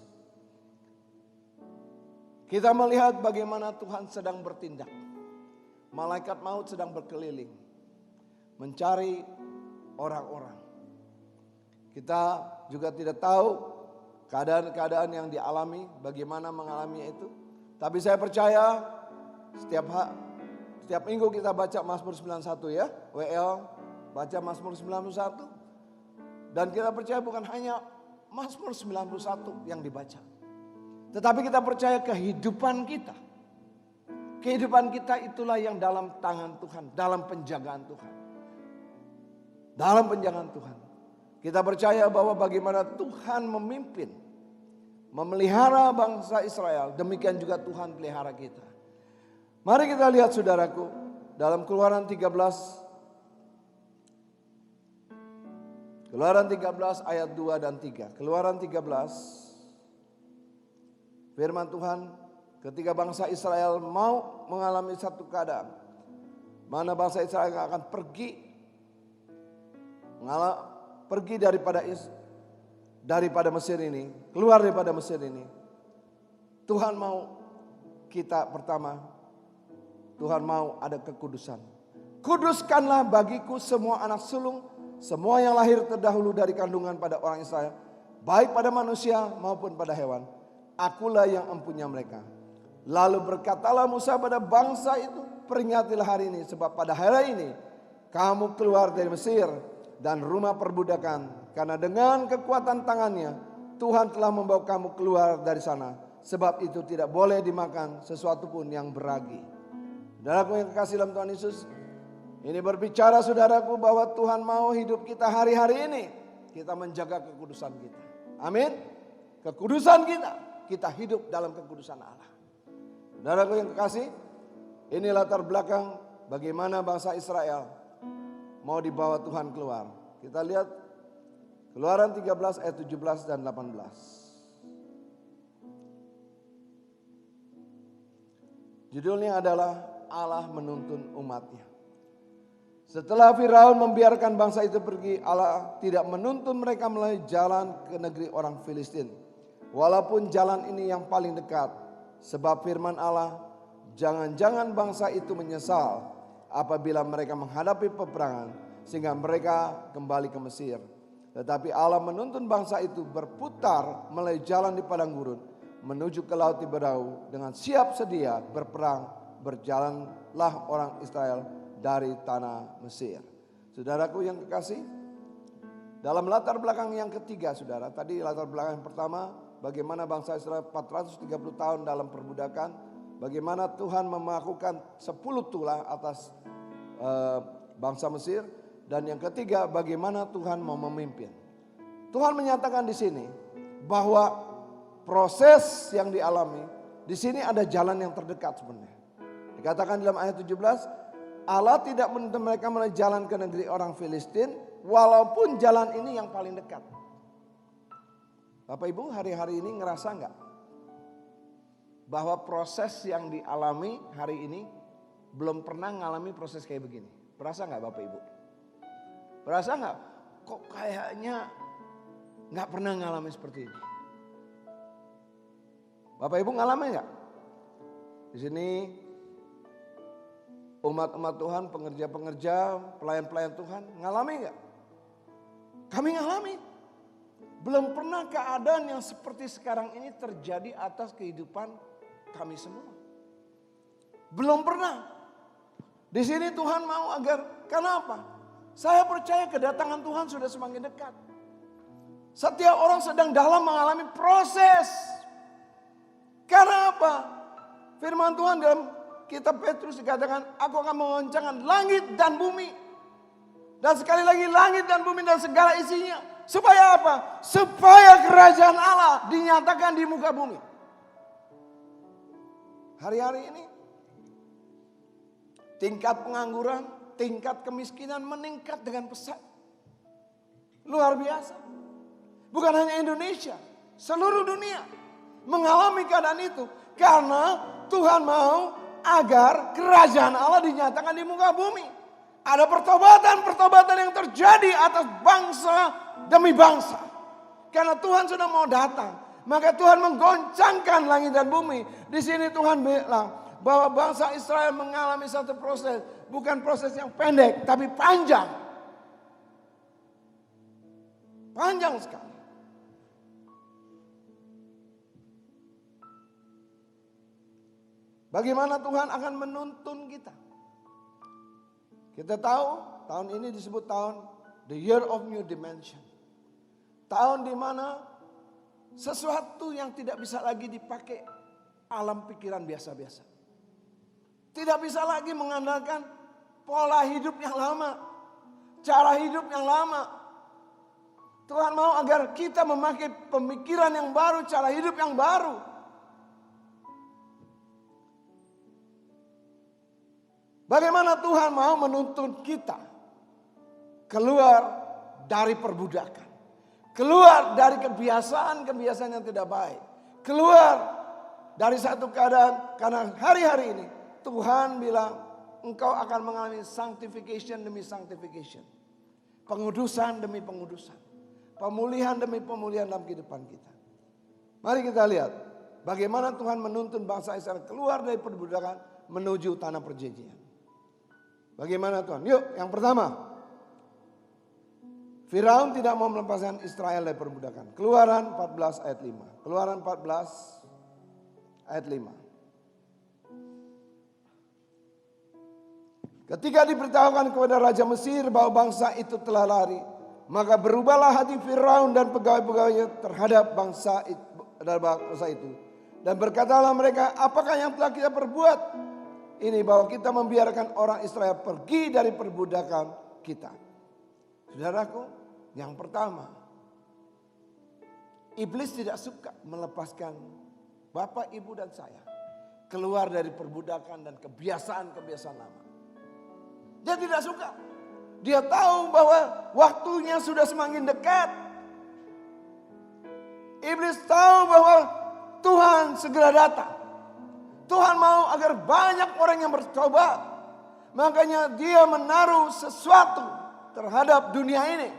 kita melihat bagaimana Tuhan sedang bertindak. Malaikat maut sedang berkeliling, mencari orang-orang. Kita juga tidak tahu keadaan-keadaan yang dialami, bagaimana mengalaminya itu. Tapi saya percaya setiap minggu kita baca Mazmur 91 ya, WL baca Mazmur 91. Dan kita percaya bukan hanya Mazmur 91 yang dibaca. Tetapi kita percaya kehidupan kita. Kehidupan kita itulah yang dalam tangan Tuhan, dalam penjagaan Tuhan. Dalam penjagaan Tuhan. Kita percaya bahwa bagaimana Tuhan memimpin, memelihara bangsa Israel, demikian juga Tuhan pelihara kita. Mari kita lihat saudaraku, dalam Keluaran 13 ayat 2 dan 3. Keluaran 13, firman Tuhan ketika bangsa Israel mau mengalami satu keadaan, mana bangsa Israel akan pergi daripada Mesir ini, keluar daripada Mesir ini. Tuhan mau kita pertama, Tuhan mau ada kekudusan. Kuduskanlah bagiku semua anak sulung, semua yang lahir terdahulu dari kandungan pada orang Israel, baik pada manusia maupun pada hewan. Akulah yang empunya mereka. Lalu berkatalah Musa pada bangsa itu, peringatilah hari ini, sebab pada hari ini kamu keluar dari Mesir dan rumah perbudakan. Karena dengan kekuatan tangannya Tuhan telah membawa kamu keluar dari sana. Sebab itu tidak boleh dimakan sesuatu pun yang beragi. Saudaraku yang kekasih dalam Tuhan Yesus, ini berbicara saudaraku bahwa Tuhan mau hidup kita hari-hari ini. Kita menjaga kekudusan kita. Amin. Kekudusan kita hidup dalam kekudusan Allah. Saudaraku yang kekasih, ini latar belakang bagaimana bangsa Israel mau dibawa Tuhan keluar. Kita lihat Keluaran 13 ayat 17 dan 18. Judulnya adalah Allah menuntun umatnya. Setelah Firaun membiarkan bangsa itu pergi, Allah tidak menuntun mereka melalui jalan ke negeri orang Filistin. Walaupun jalan ini yang paling dekat. Sebab firman Allah, jangan-jangan bangsa itu menyesal apabila mereka menghadapi peperangan, sehingga mereka kembali ke Mesir. Tetapi Allah menuntun bangsa itu berputar melalui jalan di padang gurun, menuju ke laut Tiberau dengan siap sedia berperang. Berjalanlah orang Israel dari tanah Mesir. Saudaraku yang kekasih, dalam latar belakang yang ketiga saudara, tadi latar belakang yang pertama, bagaimana bangsa Israel 430 tahun dalam perbudakan, bagaimana Tuhan melakukan 10 tulah atas bangsa Mesir, dan yang ketiga bagaimana Tuhan mau memimpin. Tuhan menyatakan di sini bahwa proses yang dialami, di sini ada jalan yang terdekat sebenarnya. Dikatakan dalam ayat 17, Allah tidak menuntut mereka melalui jalan ke negeri orang Filistin, walaupun jalan ini yang paling dekat. Bapak Ibu hari-hari ini ngerasa nggak bahwa proses yang dialami hari ini belum pernah ngalami proses kayak begini? Berasa nggak Bapak Ibu? Berasa nggak? Kok kayaknya nggak pernah ngalami seperti ini? Bapak Ibu ngalami nggak? Di sini umat-umat Tuhan, pengerja-pengerja, pelayan-pelayan Tuhan, ngalami nggak? Kami ngalami. Belum pernah keadaan yang seperti sekarang ini terjadi atas kehidupan kami semua. Belum pernah. Di sini Tuhan mau agar, kenapa? Saya percaya kedatangan Tuhan sudah semakin dekat. Setiap orang sedang dalam mengalami proses. Karena apa? Firman Tuhan dalam kitab Petrus dikatakan, aku akan mengoncangkan langit dan bumi. Dan sekali lagi langit dan bumi dan segala isinya. Supaya apa? Supaya kerajaan Allah dinyatakan di muka bumi. Hari-hari ini tingkat pengangguran, tingkat kemiskinan meningkat dengan pesat. Luar biasa. Bukan hanya Indonesia, seluruh dunia mengalami keadaan itu. Karena Tuhan mau agar kerajaan Allah dinyatakan di muka bumi. Ada pertobatan-pertobatan yang terjadi atas bangsa demi bangsa. Karena Tuhan sudah mau datang. Maka Tuhan menggoncangkan langit dan bumi. Di sini Tuhan bilang bahwa bangsa Israel mengalami satu proses. Bukan proses yang pendek, tapi panjang. Panjang sekali. Bagaimana Tuhan akan menuntun kita? Kita tahu tahun ini disebut tahun the year of new dimension. Tahun di mana sesuatu yang tidak bisa lagi dipakai alam pikiran biasa-biasa. Tidak bisa lagi mengandalkan pola hidup yang lama, cara hidup yang lama. Tuhan mau agar kita memakai pemikiran yang baru, cara hidup yang baru. Bagaimana Tuhan mau menuntun kita keluar dari perbudakan. Keluar dari kebiasaan-kebiasaan yang tidak baik. Keluar dari satu keadaan, karena hari-hari ini Tuhan bilang engkau akan mengalami sanctification demi sanctification. Pengudusan demi pengudusan. Pemulihan demi pemulihan dalam kehidupan kita. Mari kita lihat bagaimana Tuhan menuntun bangsa Israel keluar dari perbudakan menuju tanah perjanjian. Bagaimana Tuhan? Yuk, yang pertama. Firaun tidak mau melepaskan Israel dari perbudakan. Keluaran 14 ayat 5. Keluaran 14 ayat 5. Ketika diberitahukan kepada Raja Mesir bahwa bangsa itu telah lari, maka berubahlah hati Firaun dan pegawai-pegawainya terhadap bangsa itu. Dan berkatalah mereka, apakah yang telah kita perbuat? Ini bahwa kita membiarkan orang Israel pergi dari perbudakan kita. Saudaraku, yang pertama, iblis tidak suka melepaskan Bapak, Ibu dan saya keluar dari perbudakan dan kebiasaan-kebiasaan lama. Dia tidak suka. Dia tahu bahwa waktunya sudah semakin dekat. Iblis tahu bahwa Tuhan segera datang. Tuhan mau agar banyak orang yang bertobat. Makanya dia menaruh sesuatu terhadap dunia ini.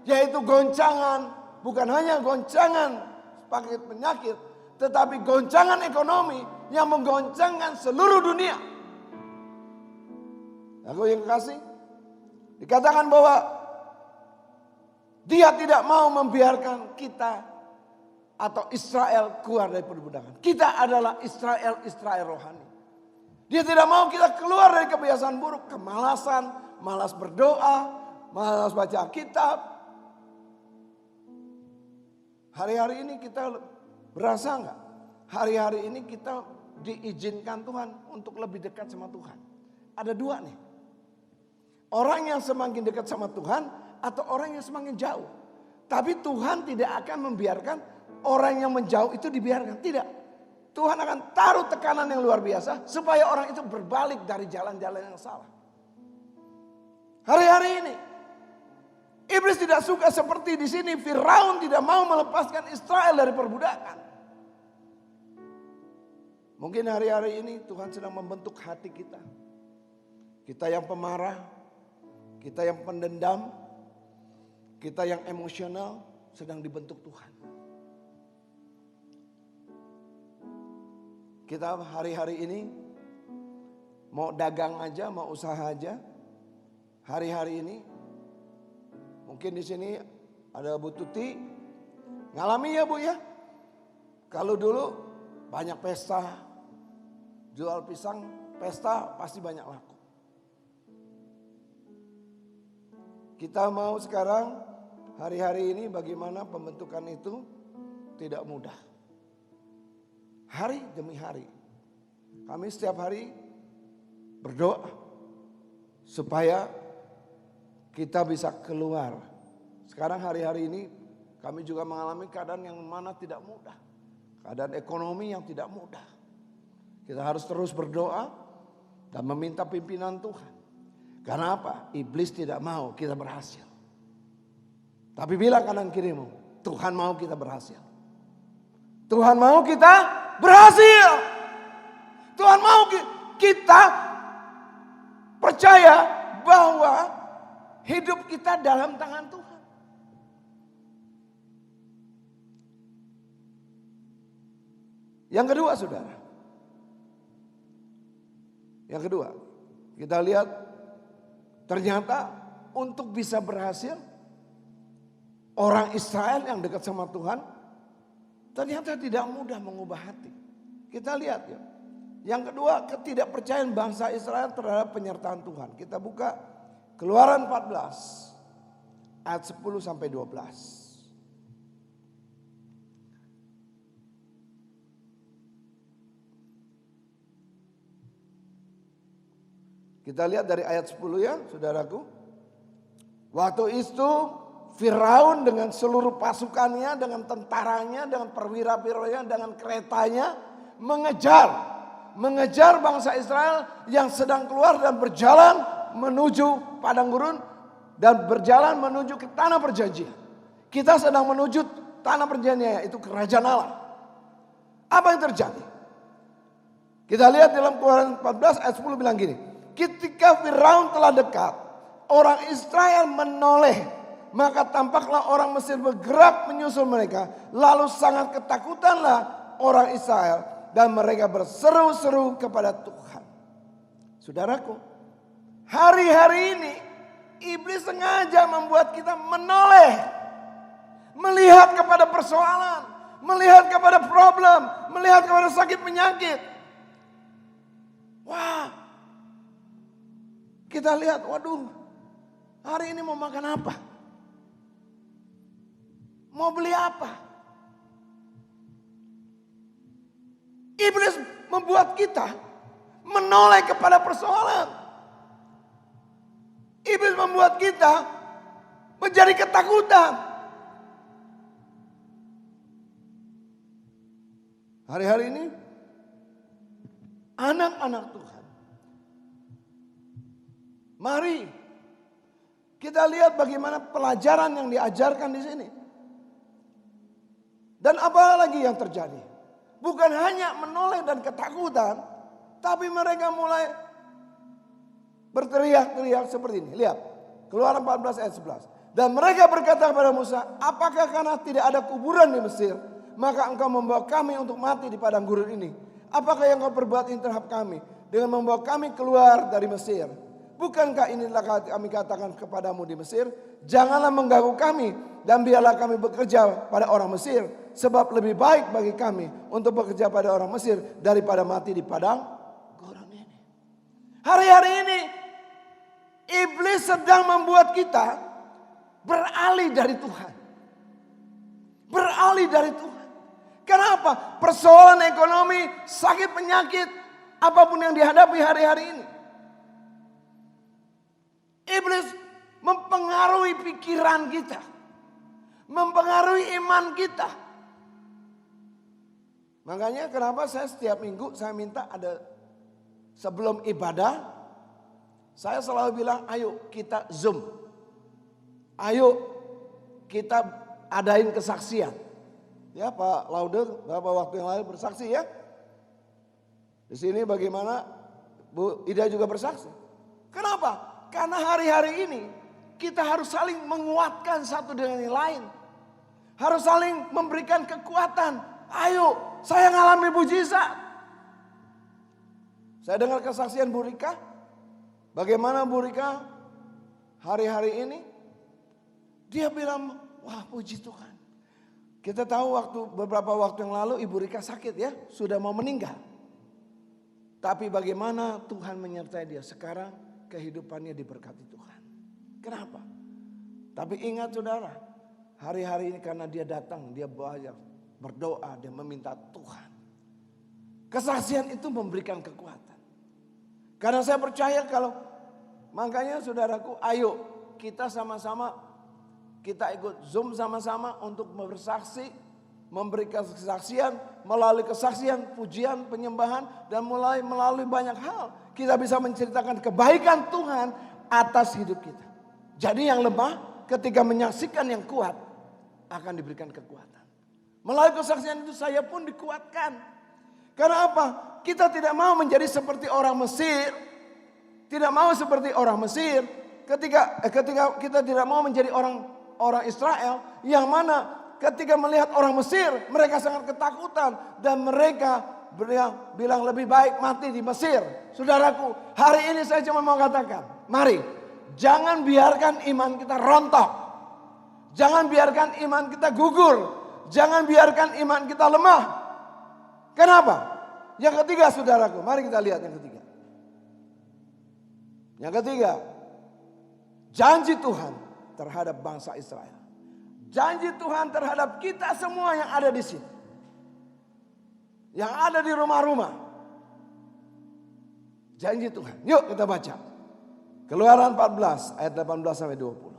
Yaitu goncangan. Bukan hanya goncangan pakai penyakit. Tetapi goncangan ekonomi yang menggoncangkan seluruh dunia. Aku yang kasih. Dikatakan bahwa dia tidak mau membiarkan kita atau Israel keluar dari perbudakan. Kita adalah Israel rohani. Dia tidak mau kita keluar dari kebiasaan buruk, kemalasan, malas berdoa, malas baca kitab. Hari-hari ini kita berasa nggak? Hari-hari ini kita diizinkan Tuhan untuk lebih dekat sama Tuhan. Ada dua nih. Orang yang semakin dekat sama Tuhan atau orang yang semakin jauh. Tapi Tuhan tidak akan membiarkan orang yang menjauh itu dibiarkan. Tidak. Tuhan akan taruh tekanan yang luar biasa supaya orang itu berbalik dari jalan-jalan yang salah. Hari-hari ini iblis tidak suka seperti di sini. Firaun tidak mau melepaskan Israel dari perbudakan. Mungkin hari-hari ini Tuhan sedang membentuk hati kita. Kita yang pemarah, kita yang pendendam, kita yang emosional sedang dibentuk Tuhan. Kita hari-hari ini mau dagang aja, mau usaha aja. Hari-hari ini mungkin di sini ada Bu Tuti ngalami ya Bu ya. Kalau dulu banyak pesta, jual pisang, pesta pasti banyak laku. Kita mau sekarang hari-hari ini bagaimana pembentukan itu tidak mudah. Hari demi hari. Kami setiap hari berdoa supaya kita bisa keluar. Sekarang hari-hari ini kami juga mengalami keadaan yang mana tidak mudah. Keadaan ekonomi yang tidak mudah. Kita harus terus berdoa dan meminta pimpinan Tuhan. Karena apa? Iblis tidak mau kita berhasil. Tapi bilang kanan kirimu, Tuhan mau kita berhasil. Tuhan mau kita berhasil. Tuhan mau kita percaya bahwa hidup kita dalam tangan Tuhan. Yang kedua saudara. Yang kedua. Kita lihat ternyata untuk bisa berhasil. Orang Israel yang dekat sama Tuhan. Ternyata tidak mudah mengubah hati. Kita lihat ya. Yang kedua, ketidakpercayaan bangsa Israel terhadap penyertaan Tuhan. Kita buka Keluaran 14 ayat 10 sampai 12. Kita lihat dari ayat 10 ya, saudaraku. Waktu itu Firaun dengan seluruh pasukannya, dengan tentaranya, dengan perwira-perwiranya, dengan keretanya mengejar bangsa Israel yang sedang keluar dan berjalan menuju padang gurun dan berjalan menuju ke tanah perjanjian. Kita sedang menuju tanah perjanjian, yaitu kerajaan Allah. Apa yang terjadi? Kita lihat dalam Keluaran 14 ayat 10 bilang gini. Ketika Firaun telah dekat, orang Israel menoleh. Maka tampaklah orang Mesir bergerak menyusul mereka. Lalu sangat ketakutanlah orang Israel. Dan mereka berseru-seru kepada Tuhan. Saudaraku, hari-hari ini iblis sengaja membuat kita menoleh. Melihat kepada persoalan. Melihat kepada problem. Melihat kepada sakit penyakit. Wah. Kita lihat, waduh. Hari ini mau makan apa? Mau beli apa? Iblis membuat kita menoleh kepada persoalan. Iblis membuat kita menjadi ketakutan. Hari-hari ini anak-anak Tuhan, mari kita lihat bagaimana pelajaran yang diajarkan di sini. Dan apa lagi yang terjadi? Bukan hanya menoleh dan ketakutan, tapi mereka mulai berteriak-teriak seperti ini. Lihat, Keluaran 14 ayat 11. Dan mereka berkata kepada Musa, apakah karena tidak ada kuburan di Mesir, maka engkau membawa kami untuk mati di padang gurun ini? Apakah yang kau perbuat ini terhadap kami dengan membawa kami keluar dari Mesir? Bukankah inilah kami katakan kepadamu di Mesir, janganlah mengganggu kami dan biarlah kami bekerja pada orang Mesir. Sebab lebih baik bagi kami untuk bekerja pada orang Mesir daripada mati di padang gurun ini. Hari-hari ini Iblis sedang membuat kita beralih dari Tuhan. Beralih dari Tuhan. Kenapa? Persoalan ekonomi, sakit penyakit, apapun yang dihadapi hari-hari ini. Iblis mempengaruhi pikiran kita. Mempengaruhi iman kita. Makanya kenapa saya setiap minggu saya minta ada sebelum ibadah. Saya selalu bilang ayo kita Zoom. Ayo kita adain kesaksian. Ya Pak Lauder beberapa waktu yang lalu bersaksi ya. Di sini bagaimana Bu Ida juga bersaksi. Kenapa? Karena hari-hari ini kita harus saling menguatkan satu dengan yang lain. Harus saling memberikan kekuatan. Ayo, saya ngalami mujizat. Saya dengar kesaksian Bu Rika. Bagaimana Bu Rika hari-hari ini? Dia bilang, wah puji Tuhan. Kita tahu beberapa waktu yang lalu Ibu Rika sakit ya. Sudah mau meninggal. Tapi bagaimana Tuhan menyertai dia. Sekarang kehidupannya diberkati Tuhan. Kenapa? Tapi ingat saudara, hari-hari ini karena dia datang, dia berdoa, dia meminta Tuhan. Kesaksian itu memberikan kekuatan. Karena saya percaya makanya saudaraku, ayo kita sama-sama, kita ikut Zoom sama-sama untuk bersaksi, memberikan kesaksian, melalui kesaksian, pujian, penyembahan, dan melalui banyak hal. Kita bisa menceritakan kebaikan Tuhan atas hidup kita. Jadi yang lemah ketika menyaksikan yang kuat akan diberikan kekuatan. Melalui kesaksian itu saya pun dikuatkan. Karena apa? Kita tidak mau menjadi seperti orang Mesir. Tidak mau seperti orang Mesir. Ketika kita tidak mau menjadi orang Israel. Yang mana ketika melihat orang Mesir mereka sangat ketakutan. Dan mereka bilang lebih baik mati di Mesir. Saudaraku, hari ini saya cuma mau katakan, mari jangan biarkan iman kita rontok. Jangan biarkan iman kita gugur. Jangan biarkan iman kita lemah. Kenapa? Yang ketiga saudaraku, mari kita lihat yang ketiga. Yang ketiga, janji Tuhan terhadap bangsa Israel. Janji Tuhan terhadap kita semua yang ada di sini. Yang ada di rumah-rumah. Janji Tuhan. Yuk kita baca. Keluaran 14 ayat 18 sampai 20.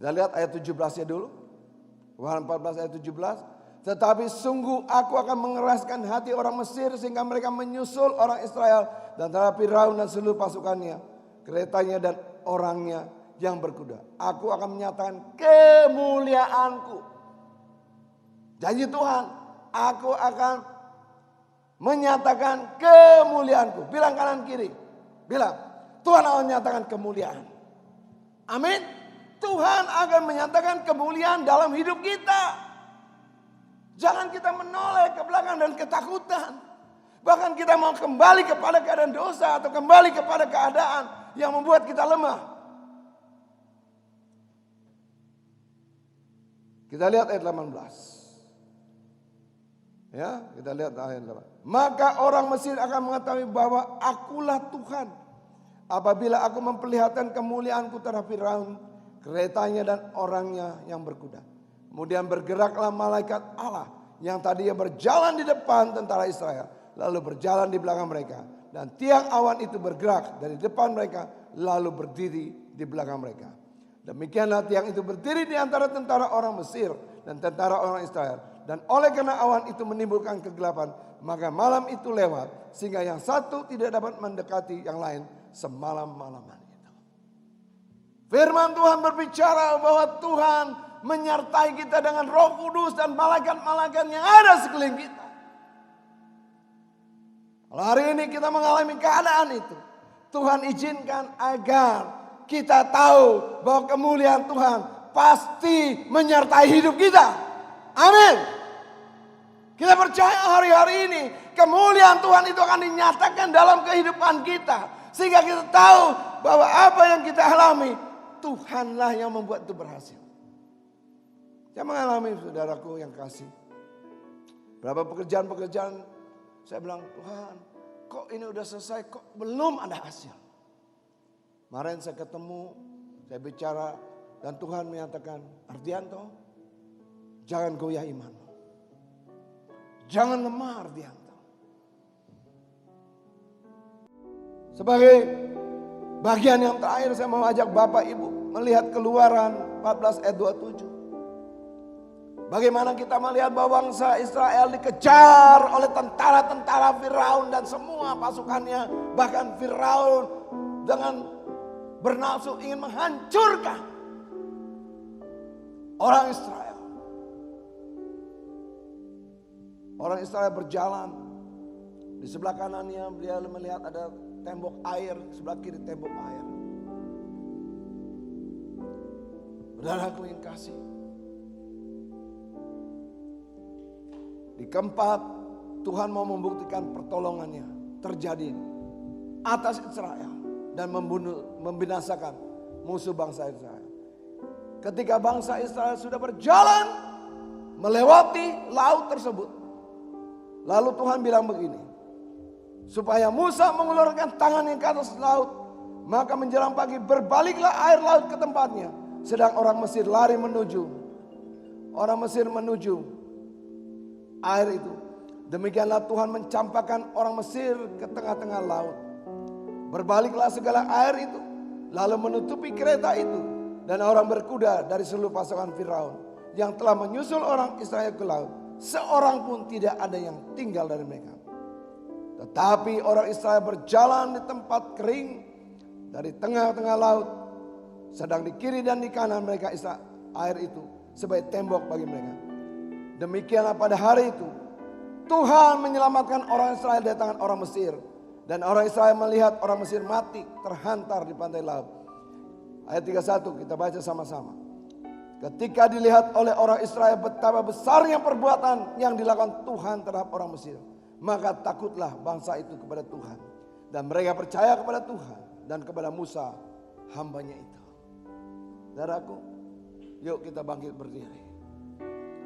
Kita lihat ayat 17-nya dulu. Keluaran 14 ayat 17. Tetapi sungguh aku akan mengeraskan hati orang Mesir sehingga mereka menyusul orang Israel dan terhadap Firaun dan seluruh pasukannya, keretanya dan orangnya yang berkuda. Aku akan menyatakan kemuliaanku. Janji Tuhan, aku akan menyatakan kemuliaanku. Bilang kanan kiri. Bilang, Tuhan akan menyatakan kemuliaan. Amin. Tuhan akan menyatakan kemuliaan dalam hidup kita. Jangan kita menoleh ke belakang dan ketakutan. Bahkan kita mau kembali kepada keadaan dosa atau kembali kepada keadaan yang membuat kita lemah. Kita lihat ayat 18. Ya, kita lihat ayat 18. Maka orang Mesir akan mengetahui bahwa akulah Tuhan apabila aku memperlihatkan kemuliaanku terhadap Firaun, keretanya dan orangnya yang berkuda. Kemudian bergeraklah malaikat Allah yang tadinya berjalan di depan tentara Israel, lalu berjalan di belakang mereka. Dan tiang awan itu bergerak dari depan mereka, lalu berdiri di belakang mereka. Demikianlah tiang itu berdiri di antara tentara orang Mesir dan tentara orang Israel. Dan oleh karena awan itu menimbulkan kegelapan, maka malam itu lewat, sehingga yang satu tidak dapat mendekati yang lain semalam-malaman itu. Firman Tuhan berbicara bahwa Tuhan menyertai kita dengan Roh Kudus dan malaikat-malaikat yang ada sekeliling kita. Kalau hari ini kita mengalami keadaan itu, Tuhan izinkan agar kita tahu bahwa kemuliaan Tuhan pasti menyertai hidup kita. Amin. Kita percaya hari-hari ini kemuliaan Tuhan itu akan dinyatakan dalam kehidupan kita. Sehingga kita tahu bahwa apa yang kita alami, Tuhanlah yang membuat itu berhasil. Saya mengalami saudaraku yang kasih. Berapa pekerjaan-pekerjaan saya bilang, Tuhan, kok ini udah selesai, kok belum ada hasil. Kemarin saya ketemu, saya bicara, dan Tuhan menyatakan, Ardianto, jangan goyah imanmu. Jangan lemah, Ardianto. Sebagai bagian yang terakhir, saya mau ajak Bapak Ibu melihat Keluaran 14 ayat 27. Bagaimana kita melihat bahwa bangsa Israel dikejar oleh tentara-tentara Firaun dan semua pasukannya. Bahkan Firaun dengan bernafsu ingin menghancurkan orang Israel. Orang Israel berjalan. Di sebelah kanannya dia melihat ada tembok air. Di sebelah kiri tembok air. Saudaraku yang kasih. Di keempat, Tuhan mau membuktikan pertolongannya terjadi atas Israel dan membinasakan musuh bangsa Israel. Ketika bangsa Israel sudah berjalan melewati laut tersebut, lalu Tuhan bilang begini, supaya Musa mengulurkan tangannya ke atas laut, maka menjelang pagi berbaliklah air laut ke tempatnya, sedang orang Mesir lari menuju air itu. Demikianlah Tuhan mencampakkan orang Mesir ke tengah-tengah laut. Berbaliklah segala air itu, lalu menutupi kereta itu, dan orang berkuda dari seluruh pasukan Firaun yang telah menyusul orang Israel ke laut. Seorang pun tidak ada yang tinggal dari mereka. Tetapi orang Israel berjalan di tempat kering dari tengah-tengah laut, sedang di kiri dan di kanan mereka air itu sebagai tembok bagi mereka. Demikianlah pada hari itu Tuhan menyelamatkan orang Israel dari tangan orang Mesir. Dan orang Israel melihat orang Mesir mati terhantar di pantai laut. Ayat 31 kita baca sama-sama. Ketika dilihat oleh orang Israel betapa besarnya perbuatan yang dilakukan Tuhan terhadap orang Mesir, maka takutlah bangsa itu kepada Tuhan. Dan mereka percaya kepada Tuhan dan kepada Musa hambanya itu. Saudaraku, yuk kita bangkit berdiri.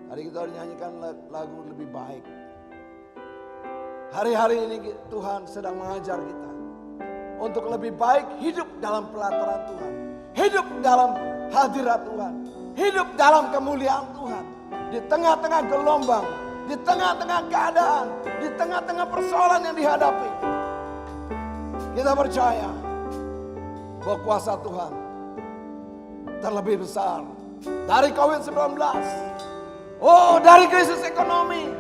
Hari kita nyanyikan lagu lebih baik. Hari-hari ini Tuhan sedang mengajar kita untuk lebih baik hidup dalam pelataran Tuhan, hidup dalam hadirat Tuhan, hidup dalam kemuliaan Tuhan. Di tengah-tengah gelombang, di tengah-tengah keadaan, di tengah-tengah persoalan yang dihadapi, kita percaya bahwa kuasa Tuhan terlebih besar dari COVID-19. Oh, dari krisis ekonomi,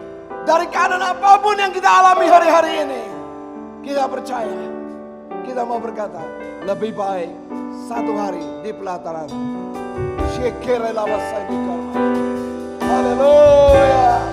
dari keadaan apapun yang kita alami hari-hari ini, kita percaya, kita mau berkata, lebih baik satu hari di pelataran. Haleluya.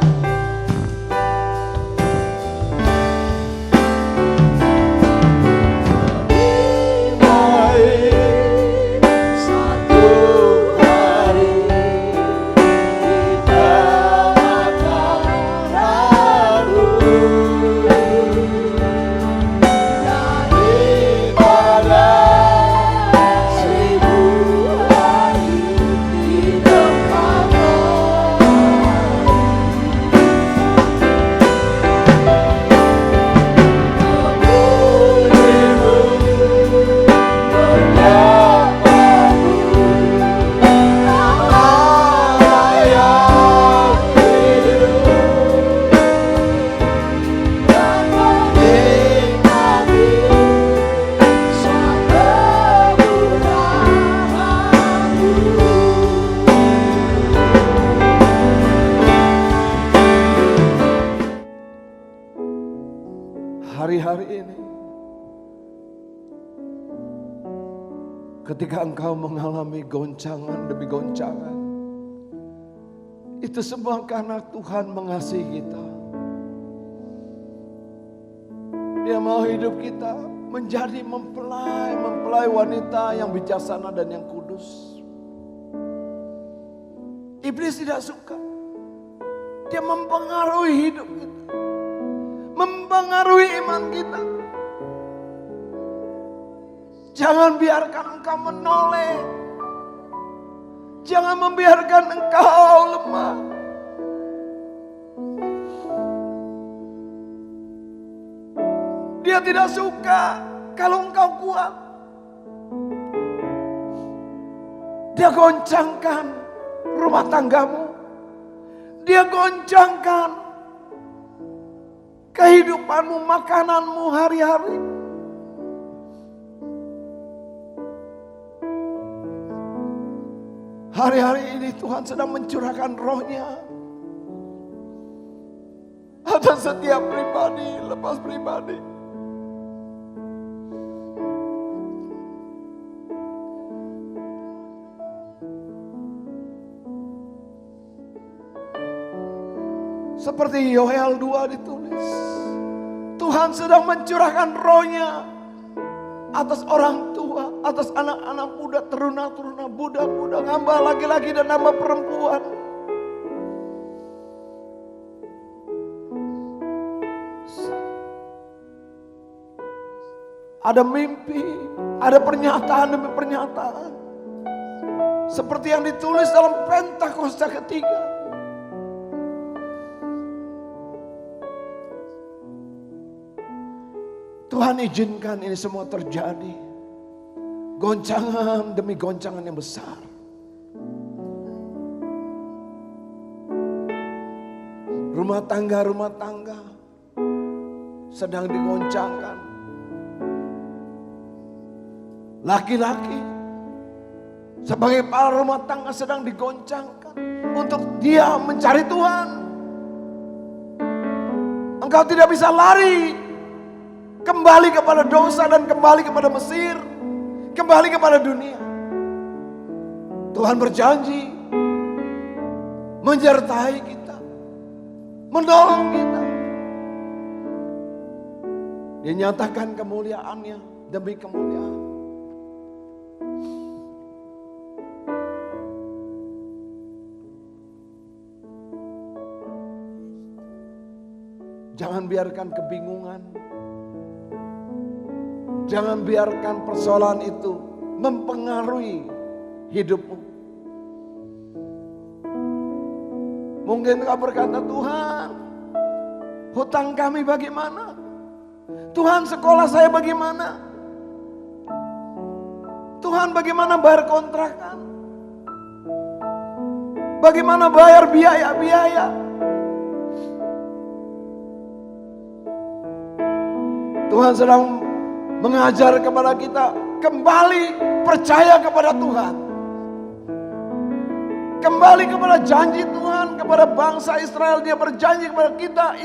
Hari-hari ini, ketika engkau mengalami goncangan demi goncangan, itu semua karena Tuhan mengasihi kita. Dia mau hidup kita menjadi mempelai wanita yang bijaksana dan yang kudus. Iblis tidak suka. Dia mempengaruhi hidup kita, mempengaruhi iman kita. Jangan biarkan engkau menoleh. Jangan membiarkan engkau lemah. Dia tidak suka kalau engkau kuat. Dia goncangkan rumah tanggamu. Dia goncangkan kehidupanmu, makananmu hari-hari. Hari-hari ini Tuhan sedang mencurahkan roh-Nya atas setiap pribadi, lepas pribadi. Seperti Yoel 2 ditulis, Tuhan sedang mencurahkan roh-Nya atas orang tua, atas anak-anak muda, teruna-teruna, budak-budak, hamba laki-laki dan hamba perempuan. Ada mimpi, ada pernyataan demi pernyataan. Seperti yang ditulis dalam Pentakosta ketiga. Tuhan izinkan ini semua terjadi. Goncangan demi goncangan yang besar. Rumah tangga sedang digoncangkan. Laki-laki sebagai kepala rumah tangga sedang digoncangkan untuk dia mencari Tuhan. Engkau tidak bisa lari kembali kepada dosa dan kembali kepada Mesir, kembali kepada dunia. Tuhan berjanji menyertai kita, menolong kita. Dia nyatakan kemuliaannya demi kemuliaan. Jangan biarkan kebingungan, jangan biarkan persoalan itu mempengaruhi hidupmu. Mungkin kau berkata, Tuhan, hutang kami bagaimana? Tuhan, sekolah saya bagaimana? Tuhan, bagaimana bayar kontrakan? Bagaimana bayar biaya-biaya? Tuhan sedang mengajar kepada kita kembali percaya kepada Tuhan. Kembali kepada janji Tuhan kepada bangsa Israel. Dia berjanji kepada kita,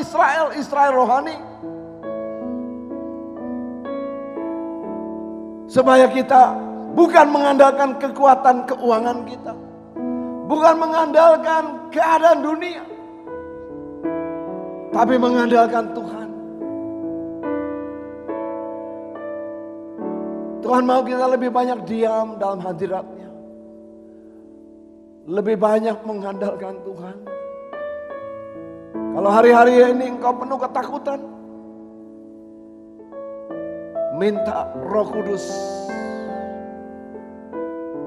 Israel rohani. Supaya kita bukan mengandalkan kekuatan keuangan kita. Bukan mengandalkan keadaan dunia. Tapi mengandalkan Tuhan. Tuhan mau kita lebih banyak diam dalam hadirat-Nya. Lebih banyak mengandalkan Tuhan. Kalau hari-hari ini engkau penuh ketakutan, minta Roh Kudus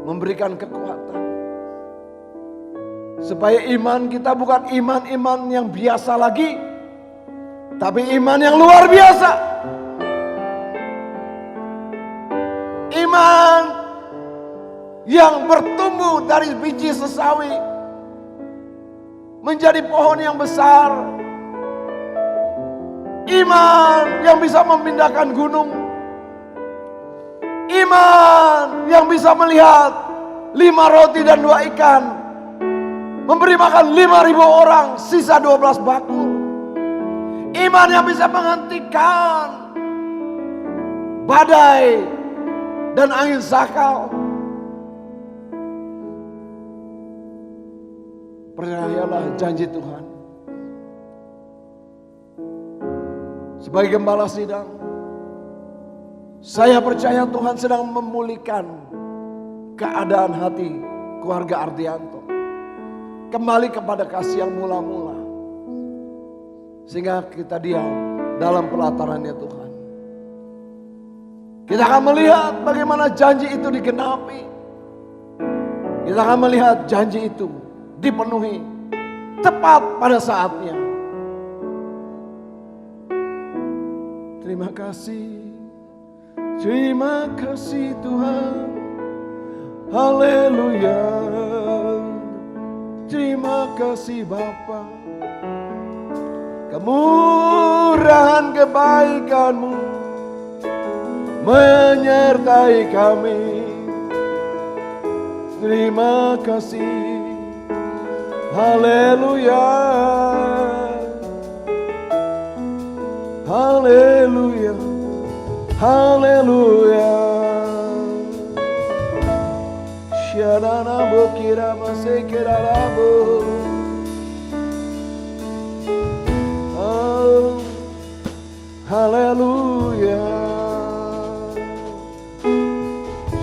memberikan kekuatan. Supaya iman kita bukan iman-iman yang biasa lagi, tapi iman yang luar biasa. Iman yang bertumbuh dari biji sesawi menjadi pohon yang besar. Iman yang bisa memindahkan gunung. Iman yang bisa melihat 5 roti dan 2 ikan memberi makan 5.000 orang, sisa 12 bakul. Iman yang bisa menghentikan badai dan angin sakal. Percayalah janji Tuhan. Sebagai gembala sidang, saya percaya Tuhan sedang memulihkan keadaan hati keluarga Ardianto. Kembali kepada kasih yang mula-mula. Sehingga kita diam dalam pelatarannya Tuhan. Kita akan melihat bagaimana janji itu digenapi. Kita akan melihat janji itu dipenuhi tepat pada saatnya. Terima kasih. Terima kasih Tuhan. Haleluya. Terima kasih Bapa. Kemurahan kebaikan-Mu menyertai kami. Terima kasih. Haleluya. Haleluya. Haleluya. Sharana bokira masekira rabo. Oh, haleluya.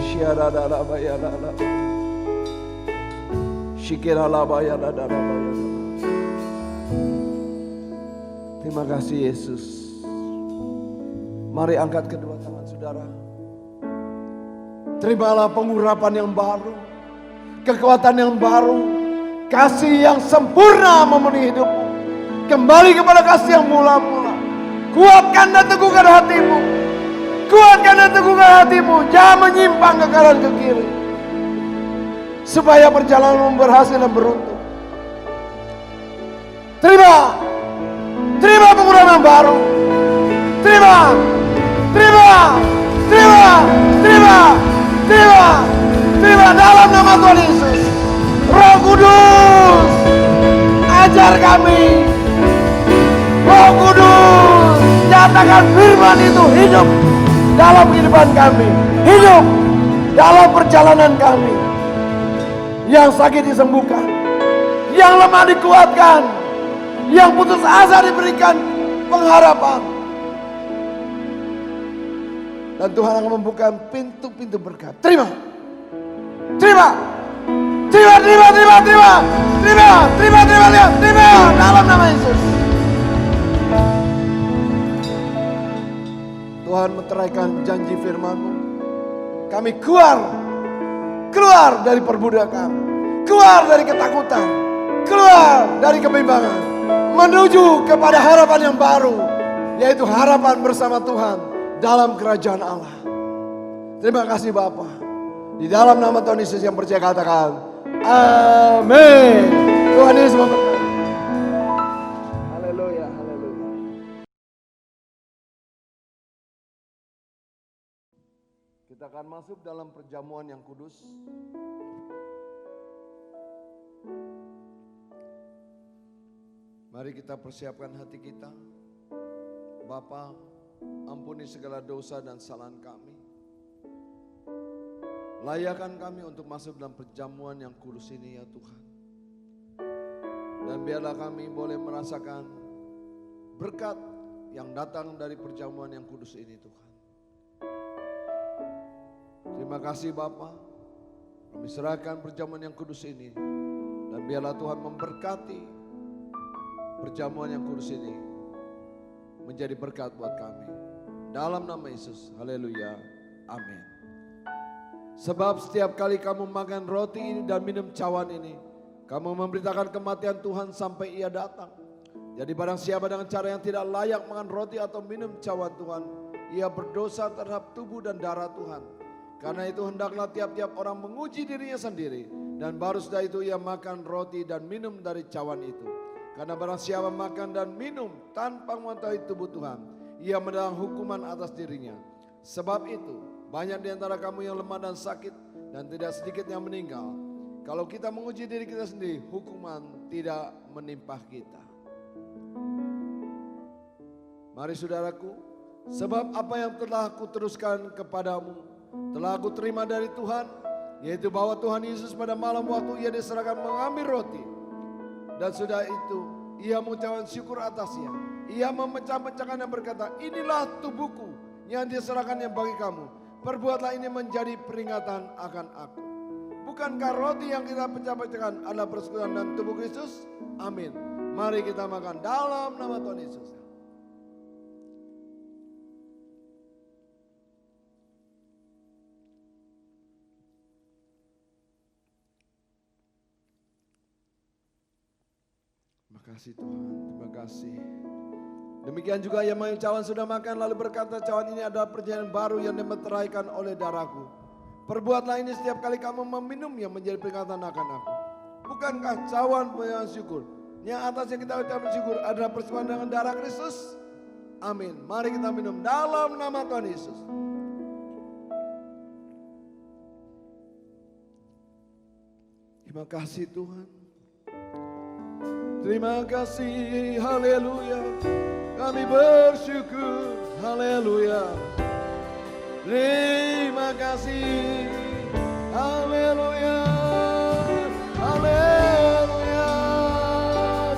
Sharana bayana. Shikira bayana bayana. Terima kasih Yesus. Mari angkat kedua tangan saudara. Terimalah pengurapan yang baru, kekuatan yang baru, kasih yang sempurna memenuhi hidupmu. Kembali kepada kasih yang mula-mula. Kuatkan dan teguhkan hatimu. Kuatkan dan teguhkan hatimu. Jangan menyimpang ke kanan ke kiri. Supaya perjalananmu berhasil dan beruntung. Terima pengurapan yang baru. Terima dalam nama Tuhan Yesus. Roh Kudus, ajar kami. Roh Kudus, nyatakan firman itu hidup dalam kehidupan kami. Hidup dalam perjalanan kami. Yang sakit disembuhkan, yang lemah dikuatkan, yang putus asa diberikan pengharapan. Dan Tuhan akan membuka pintu-pintu berkat. Terima dalam nama Yesus. Tuhan meteraikan janji firman-Mu. Kami keluar dari perbudakan, keluar dari ketakutan, keluar dari kebimbangan, menuju kepada harapan yang baru, yaitu harapan bersama Tuhan dalam kerajaan Allah. Terima kasih Bapa. Di dalam nama Tuhan Yesus yang percaya katakan amin. Tuhan Yesus memberkati. Haleluya, haleluya. Kita akan masuk dalam perjamuan yang kudus. Mari kita persiapkan hati kita. Bapa, ampuni segala dosa dan kesalahan kami. Layakkan kami untuk masuk dalam perjamuan yang kudus ini ya Tuhan. Dan biarlah kami boleh merasakan berkat yang datang dari perjamuan yang kudus ini Tuhan. Terima kasih Bapa. Kami serahkan perjamuan yang kudus ini. Dan biarlah Tuhan memberkati perjamuan yang kudus ini menjadi berkat buat kami. Dalam nama Yesus, haleluya, amin. Sebab setiap kali kamu makan roti ini dan minum cawan ini, kamu memberitakan kematian Tuhan sampai ia datang. Jadi barang siapa dengan cara yang tidak layak makan roti atau minum cawan Tuhan, ia berdosa terhadap tubuh dan darah Tuhan. Karena itu hendaklah tiap-tiap orang menguji dirinya sendiri, dan baru setelah itu ia makan roti dan minum dari cawan itu. Karena barang siapa makan dan minum tanpa mengetahui tubuh Tuhan, ia mendapat hukuman atas dirinya. Sebab itu banyak di antara kamu yang lemah dan sakit, dan tidak sedikit yang meninggal. Kalau kita menguji diri kita sendiri, hukuman tidak menimpa kita. Mari saudaraku, sebab apa yang telah aku teruskan kepadamu, telah aku terima dari Tuhan, yaitu bahwa Tuhan Yesus pada malam waktu ia diserahkan mengambil roti. Dan sudah itu, ia mengucapkan syukur atasnya. Ia memecah-mecahkan dan berkata, inilah tubuhku yang diserahkan yang bagi kamu. Perbuatlah ini menjadi peringatan akan aku. Bukankah roti yang kita pecah-pecahkan adalah persekutuan dan tubuh Kristus? Amin. Mari kita makan dalam nama Tuhan Yesus. Terima kasih Tuhan, terima kasih. Demikian juga yang cawan sudah makan lalu berkata, cawan ini adalah perjanjian baru yang dimeteraikan oleh darahku. Perbuatlah ini setiap kali kamu meminum yang menjadi peringatan akan aku. Bukankah cawan pengucapan syukur? Yang atas yang kita ucapkan syukur adalah persembahan dengan darah Kristus. Amin. Mari kita minum dalam nama Tuhan Yesus. Terima kasih Tuhan. Terima kasih, haleluya. Kami bersyukur, haleluya. Terima kasih, haleluya. Haleluya.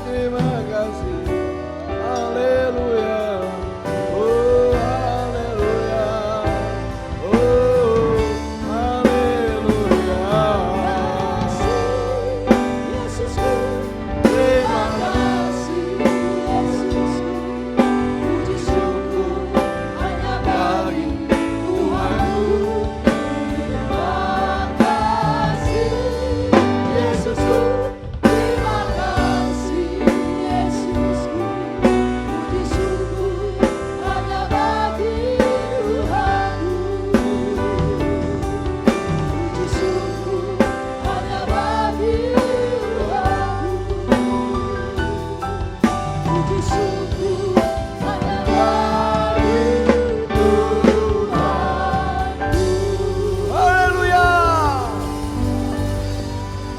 Terima kasih, haleluya. Oh, haleluya. Oh, haleluya. Yesusku, Terima kasih Yesusku, puji syukur hanya bagi Tuhanku. Terima kasih Yesusku, terima kasih Yesusku, puji syukur hanya bagi Tuhanku. Puji syukur hanya bagi Tuhanku. Puji syukur hanya bagi Tuhanku. Haleluya.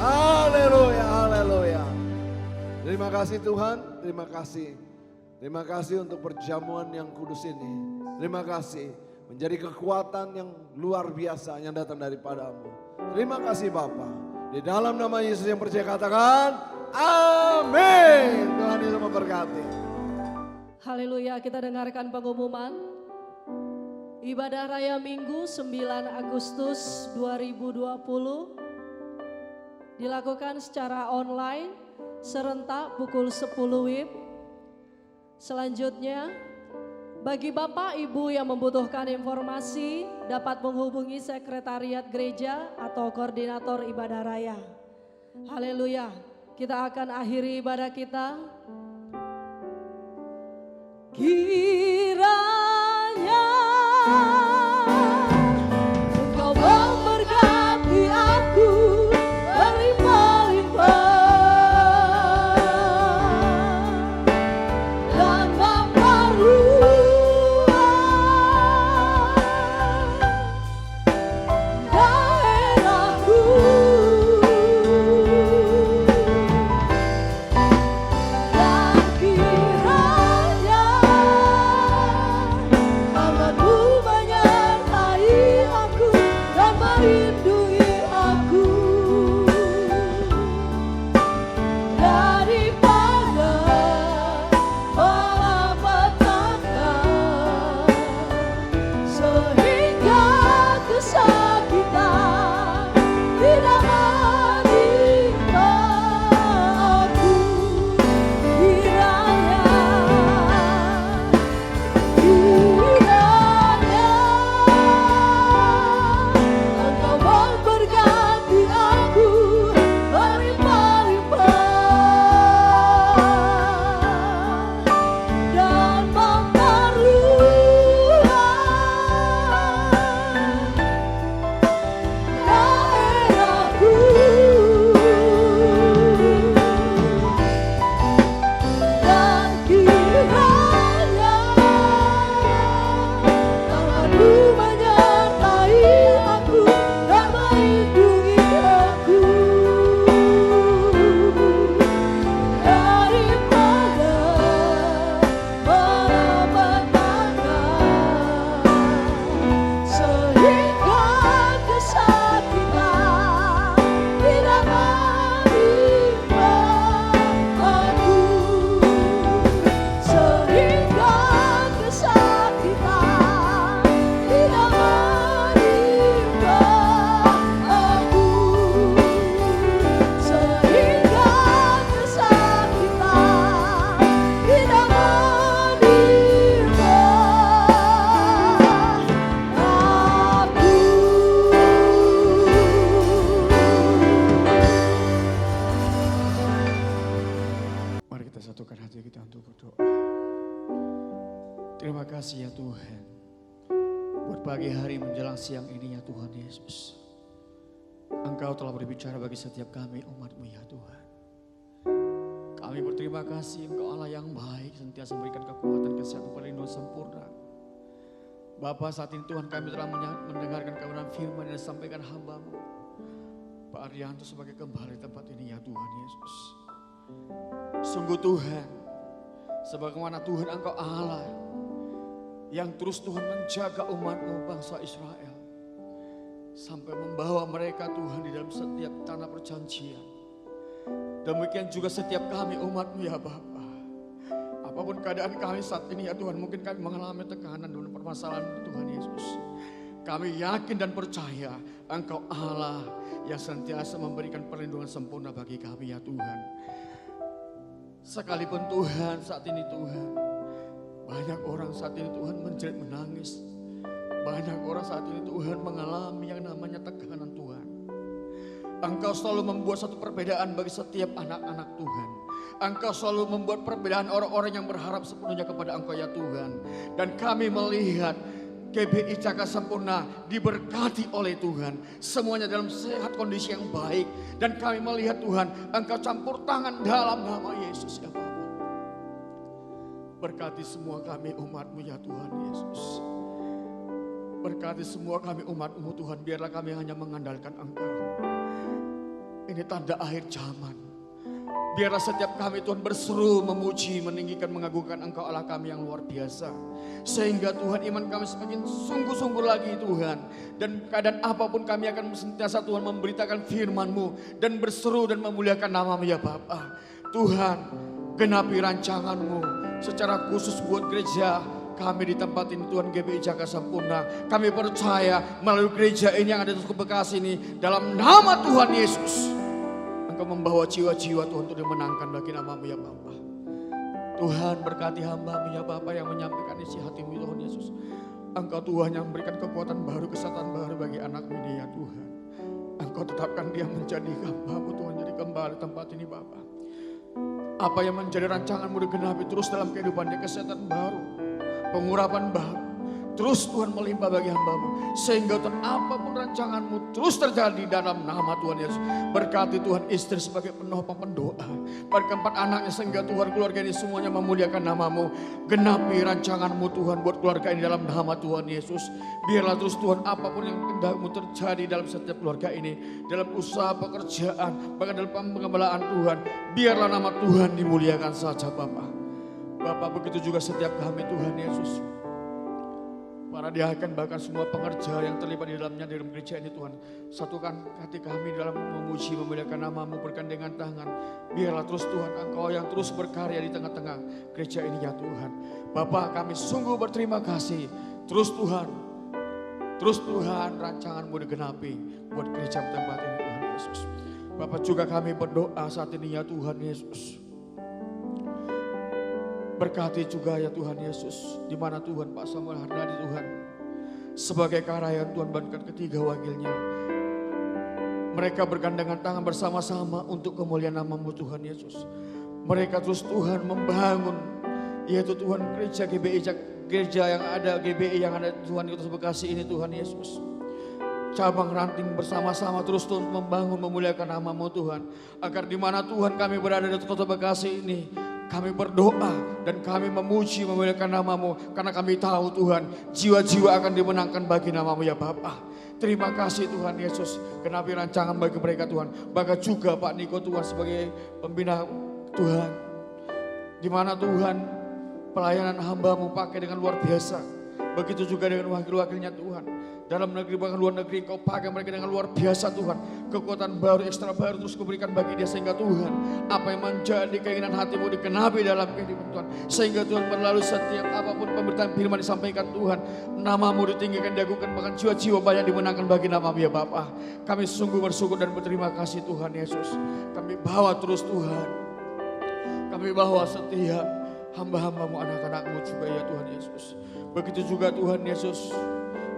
Haleluya, haleluya. Terima kasih Tuhan, terima kasih. Terima kasih untuk perjamuan yang kudus ini. Terima kasih menjadi kekuatan yang luar biasa yang datang daripadamu. Terima kasih Bapa. Di dalam nama Yesus yang percaya katakan, amin. Tuhan Yesus memberkati. Haleluya, kita dengarkan pengumuman. Ibadah Raya Minggu 9 Agustus 2020 dilakukan secara online serentak pukul 10 WIB. Selanjutnya, bagi Bapak Ibu yang membutuhkan informasi dapat menghubungi sekretariat gereja atau koordinator ibadah raya. Haleluya, kita akan akhiri ibadah kita. Kiranya Engkau memberkati aku berlimpah-limpah dan memperluas daerahku. Dan kiranya kasih ya Tuhan. Buat pagi hari menjelang siang ini ya Tuhan Yesus. Engkau telah berbicara bagi setiap kami umat-Mu ya Tuhan. Kami berterima kasih Engkau Allah yang baik, sentiasa memberikan kekuatan, kesehatan, perlindungan sempurna. Bapa, saat ini Tuhan kami telah mendengarkan kebenaran firman yang disampaikan hamba-Mu Pak Arianto sebagai kembali tempat ini ya Tuhan Yesus. Sungguh Tuhan, sebagaimana Tuhan Engkau Allah yang terus Tuhan menjaga umat-Mu bangsa Israel. Sampai membawa mereka Tuhan di dalam setiap tanah perjanjian. Demikian juga setiap kami umat-Mu ya Bapa. Apapun keadaan kami saat ini ya Tuhan, mungkin kami mengalami tekanan dan permasalahan Tuhan Yesus. Kami yakin dan percaya Engkau Allah yang senantiasa memberikan perlindungan sempurna bagi kami ya Tuhan. Sekalipun Tuhan saat ini Tuhan, banyak orang saat ini Tuhan menjerit menangis. Banyak orang saat ini Tuhan mengalami yang namanya tekanan Tuhan. Engkau selalu membuat satu perbedaan bagi setiap anak-anak Tuhan. Engkau selalu membuat perbedaan orang-orang yang berharap sepenuhnya kepada Engkau ya Tuhan. Dan kami melihat GBI Jakarta Sempurna diberkati oleh Tuhan. Semuanya dalam sehat, kondisi yang baik. Dan kami melihat Tuhan, Engkau campur tangan dalam nama Yesus ya Bapa. Berkati semua kami umat-Mu ya Tuhan Yesus. Berkati semua kami umat-Mu Tuhan, biarlah kami hanya mengandalkan Engkau. Ini tanda akhir zaman. Biarlah setiap kami Tuhan berseru, memuji, meninggikan, mengagungkan Engkau Allah kami yang luar biasa. Sehingga Tuhan iman kami semakin sungguh-sungguh lagi Tuhan. Dan keadaan apapun kami akan senantiasa Tuhan memberitakan firman-Mu. Dan berseru dan memuliakan nama-Mu ya Bapa. Tuhan, genapi rancangan-Mu secara khusus buat gereja kami di tempat ini Tuhan GBI Jakarta Sempurna. Kami percaya melalui gereja ini yang ada di Bekasi ini, dalam nama Tuhan Yesus, Engkau membawa jiwa-jiwa Tuhan untuk dimenangkan bagi nama-Mu ya Bapa. Tuhan berkati hamba-Mu ya Bapa yang menyampaikan isi hati-Mu Tuhan Yesus. Engkau Tuhan yang memberikan kekuatan baru, kesehatan baru bagi anak-Mu ini ya Tuhan. Engkau tetapkan dia menjadi hamba-Mu Tuhan, jadi kembali tempat ini Bapa. Apa yang menjadi rancangan-Mu digenapi terus dalam kehidupan dia, kesehatan baru, pengurapan baru, terus Tuhan melimpah bagi hamba-Mu. Sehingga Tuhan apapun rancangan-Mu terus terjadi dalam nama Tuhan Yesus. Berkati Tuhan istri sebagai penopang pendoa. Berkeempat anaknya sehingga Tuhan keluarga ini semuanya memuliakan nama-Mu. Genapi rancangan-Mu Tuhan buat keluarga ini dalam nama Tuhan Yesus. Biarlah terus Tuhan apapun yang kehendak-Mu terjadi dalam setiap keluarga ini. Dalam usaha pekerjaan, bahkan dalam pengembalaan Tuhan. Biarlah nama Tuhan dimuliakan saja Bapa. Bapak begitu juga setiap kami Tuhan Yesus. Para diaken bahkan semua pengerja yang terlibat di dalamnya di dalam gereja ini Tuhan. Satukan hati kami dalam memuji memuliakan nama-Mu bergandengan tangan. Biarlah terus Tuhan Engkau yang terus berkarya di tengah-tengah gereja ini ya Tuhan. Bapak kami sungguh berterima kasih. Terus Tuhan rancangan-Mu digenapi buat gereja tempat ini Tuhan Yesus. Bapak juga kami berdoa saat ini ya Tuhan Yesus. Berkati juga ya Tuhan Yesus, di mana Tuhan Pak Samuel Hardadi Tuhan sebagai karyawan Tuhan bahkan ketiga wakilnya. Mereka bergandengan tangan bersama-sama untuk kemuliaan nama-Mu Tuhan Yesus. Mereka terus Tuhan membangun yaitu Tuhan gereja GBI, gereja yang ada GBI yang ada Tuhan di Kota Bekasi ini Tuhan Yesus. Cabang ranting bersama-sama terus Tuhan membangun memuliakan nama-Mu Tuhan. Agar di mana Tuhan kami berada di Kota Bekasi ini, kami berdoa dan kami memuji memuliakan nama-Mu. Karena kami tahu Tuhan, jiwa-jiwa akan dimenangkan bagi nama-Mu ya Bapa. Terima kasih Tuhan Yesus, genapi rancangan bagi mereka Tuhan. Bahkan juga Pak Niko Tuhan sebagai pembina Tuhan. Di mana Tuhan pelayanan hamba-Mu pakai dengan luar biasa. Begitu juga dengan wakil-wakilnya Tuhan. Dalam negeri bahkan luar negeri Kau pakai mereka dengan luar biasa Tuhan. Kekuatan baru, ekstra baru terus Kau berikan bagi dia. Sehingga Tuhan apa yang menjadi keinginan hati-Mu dikenapi dalam kehidupan Tuhan. Sehingga Tuhan melalui setiap apapun pemberitaan firman disampaikan Tuhan. Nama-Mu ditinggikan, diagungkan, bahkan jiwa-jiwa banyak dimenangkan bagi nama-Mu ya Bapa. Kami sungguh bersyukur dan berterima kasih Tuhan Yesus. Kami bawa terus Tuhan. Kami bawa setiap hamba-hamba-Mu, anak-anak-Mu juga ya Tuhan Yesus. Begitu juga Tuhan Yesus.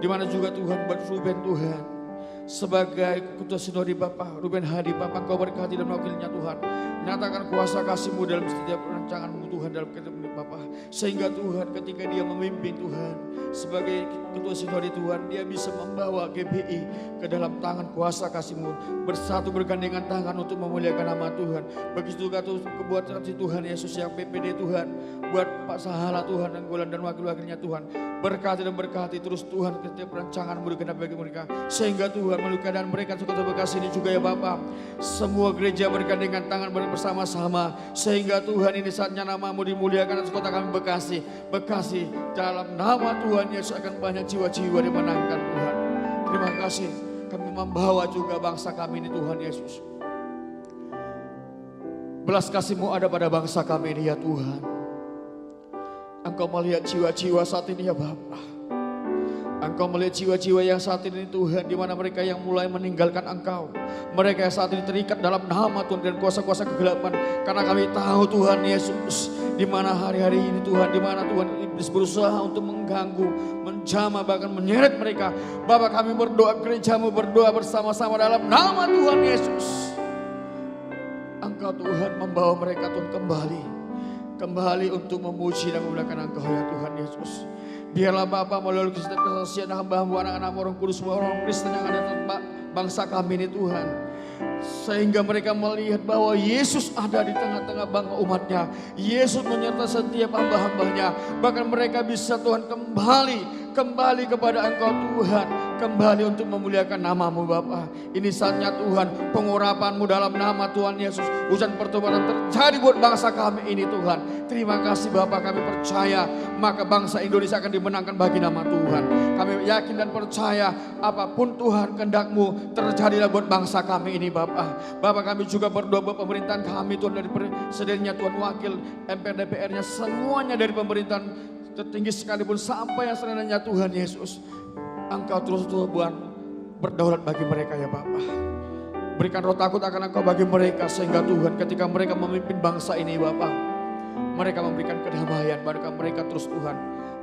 Di mana juga Tuhan buat Ruben Tuhan. Sebagai ketua sinodi Bapak Ruben Hadi, Bapak Engkau berkati dan wakilnya Tuhan. Nyatakan kuasa kasih-Mu dalam setiap rancangan-Mu Tuhan dalam kehidupan Bapak. Sehingga Tuhan ketika dia memimpin Tuhan sebagai ketua sinodi Tuhan, dia bisa membawa GBI ke dalam tangan kuasa kasih-Mu, bersatu bergandengan tangan untuk memuliakan nama Tuhan. Begitu juga buat Tuhan Yesus yang PPD Tuhan, buat Pak Sahala Tuhan, Anggolan dan wakil-wakilnya Tuhan. Berkati dan berkati terus Tuhan setiap rancangan-Mu digenapi bagi mereka. Sehingga Tuhan melukai dan mereka Kota Bekasi ini juga ya Bapak. Semua gereja bergandengan tangan bersama-sama. Sehingga Tuhan ini saatnya nama-Mu dimuliakan atas kota kami Bekasi. Bekasi dalam nama Tuhan Yesus akan banyak jiwa-jiwa dimenangkan Tuhan. Terima kasih kami membawa juga bangsa kami ini Tuhan Yesus. Belas kasih-Mu ada pada bangsa kami ini ya Tuhan. Engkau melihat jiwa-jiwa saat ini ya Bapa. Engkau melihat jiwa-jiwa yang saat ini Tuhan, di mana mereka yang mulai meninggalkan Engkau. Mereka yang saat ini terikat dalam nama Tuhan dan kuasa-kuasa kegelapan. Karena kami tahu Tuhan Yesus, di mana hari-hari ini Tuhan, di mana Tuhan iblis berusaha untuk mengganggu, menjamah, bahkan menyeret mereka. Bapak kami berdoa, gereja-Mu berdoa bersama-sama dalam nama Tuhan Yesus. Engkau Tuhan membawa mereka Tuhan kembali untuk memuji dan memuliakan Engkau ya Tuhan Yesus. Biarlah Bapa melalui setiap kesaksian hamba-Mu, anak-anak Roh Kudus, orang Kristen yang ada di bangsa kami ini Tuhan. Sehingga mereka melihat bahwa Yesus ada di tengah-tengah bangsa umatnya. Yesus menyertai setiap hamba-hambanya. Bahkan mereka bisa Tuhan kembali kepada Engkau Tuhan. Kembali untuk memuliakan nama-Mu Bapa. Ini saatnya Tuhan, pengurapan-Mu dalam nama Tuhan Yesus. Hujan pertobatan terjadi buat bangsa kami ini Tuhan. Terima kasih Bapa, kami percaya maka bangsa Indonesia akan dimenangkan bagi nama Tuhan. Kami yakin dan percaya apapun Tuhan kehendak-Mu terjadilah buat bangsa kami ini Bapa. Bapa kami juga berdoa buat pemerintahan kami Tuhan, dari presidennya Tuhan, wakil MPR DPR-nya, semuanya dari pemerintahan tertinggi sekalipun sampai yang serendah Tuhan Yesus. Engkau terus Tuhan berdaulat bagi mereka ya Bapa. Berikan roh takut akan Engkau bagi mereka, sehingga Tuhan ketika mereka memimpin bangsa ini Bapa, mereka memberikan kedamaian, mereka terus Tuhan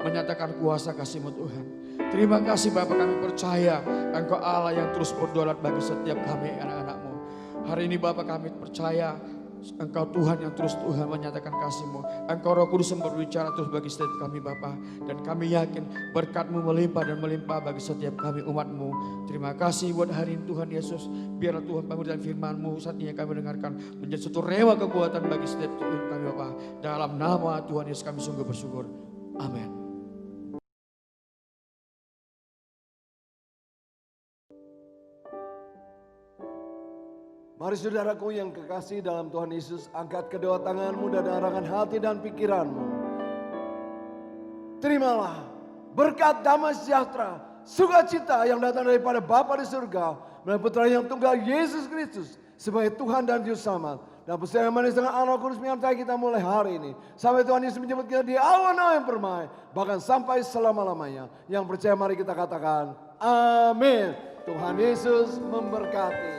menyatakan kuasa kasih-Mu Tuhan. Terima kasih Bapa, kami percaya Engkau Allah yang terus berdaulat bagi setiap kami anak-anak-Mu. Hari ini Bapa kami percaya Engkau Tuhan yang terus Tuhan menyatakan kasih-Mu. Engkau Roh Kudus yang berbicara terus bagi setiap kami Bapa. Dan kami yakin berkat-Mu melimpah dan melimpah bagi setiap kami umat-Mu. Terima kasih buat hari ini Tuhan Yesus. Biarlah Tuhan pemberitaan firman-Mu saat ini kami dengarkan menjadi suatu rewa kekuatan bagi setiap kami Bapa. Dalam nama Tuhan Yesus kami sungguh bersyukur. Amin. Mari saudaraku yang kekasih dalam Tuhan Yesus, angkat kedua tanganmu dan arahkan hati dan pikiranmu. Terimalah berkat damai sejahtera, sukacita yang datang daripada Bapa di surga, melalui Putra yang tunggal Yesus Kristus sebagai Tuhan dan Juru Selamat. Dan persembahan manis dengan Roh Kudus menyertai kita mulai hari ini. Sampai Tuhan Yesus menjemput kita di awan-awan yang permai, bahkan sampai selama-lamanya. Yang percaya mari kita katakan, amin. Tuhan Yesus memberkati.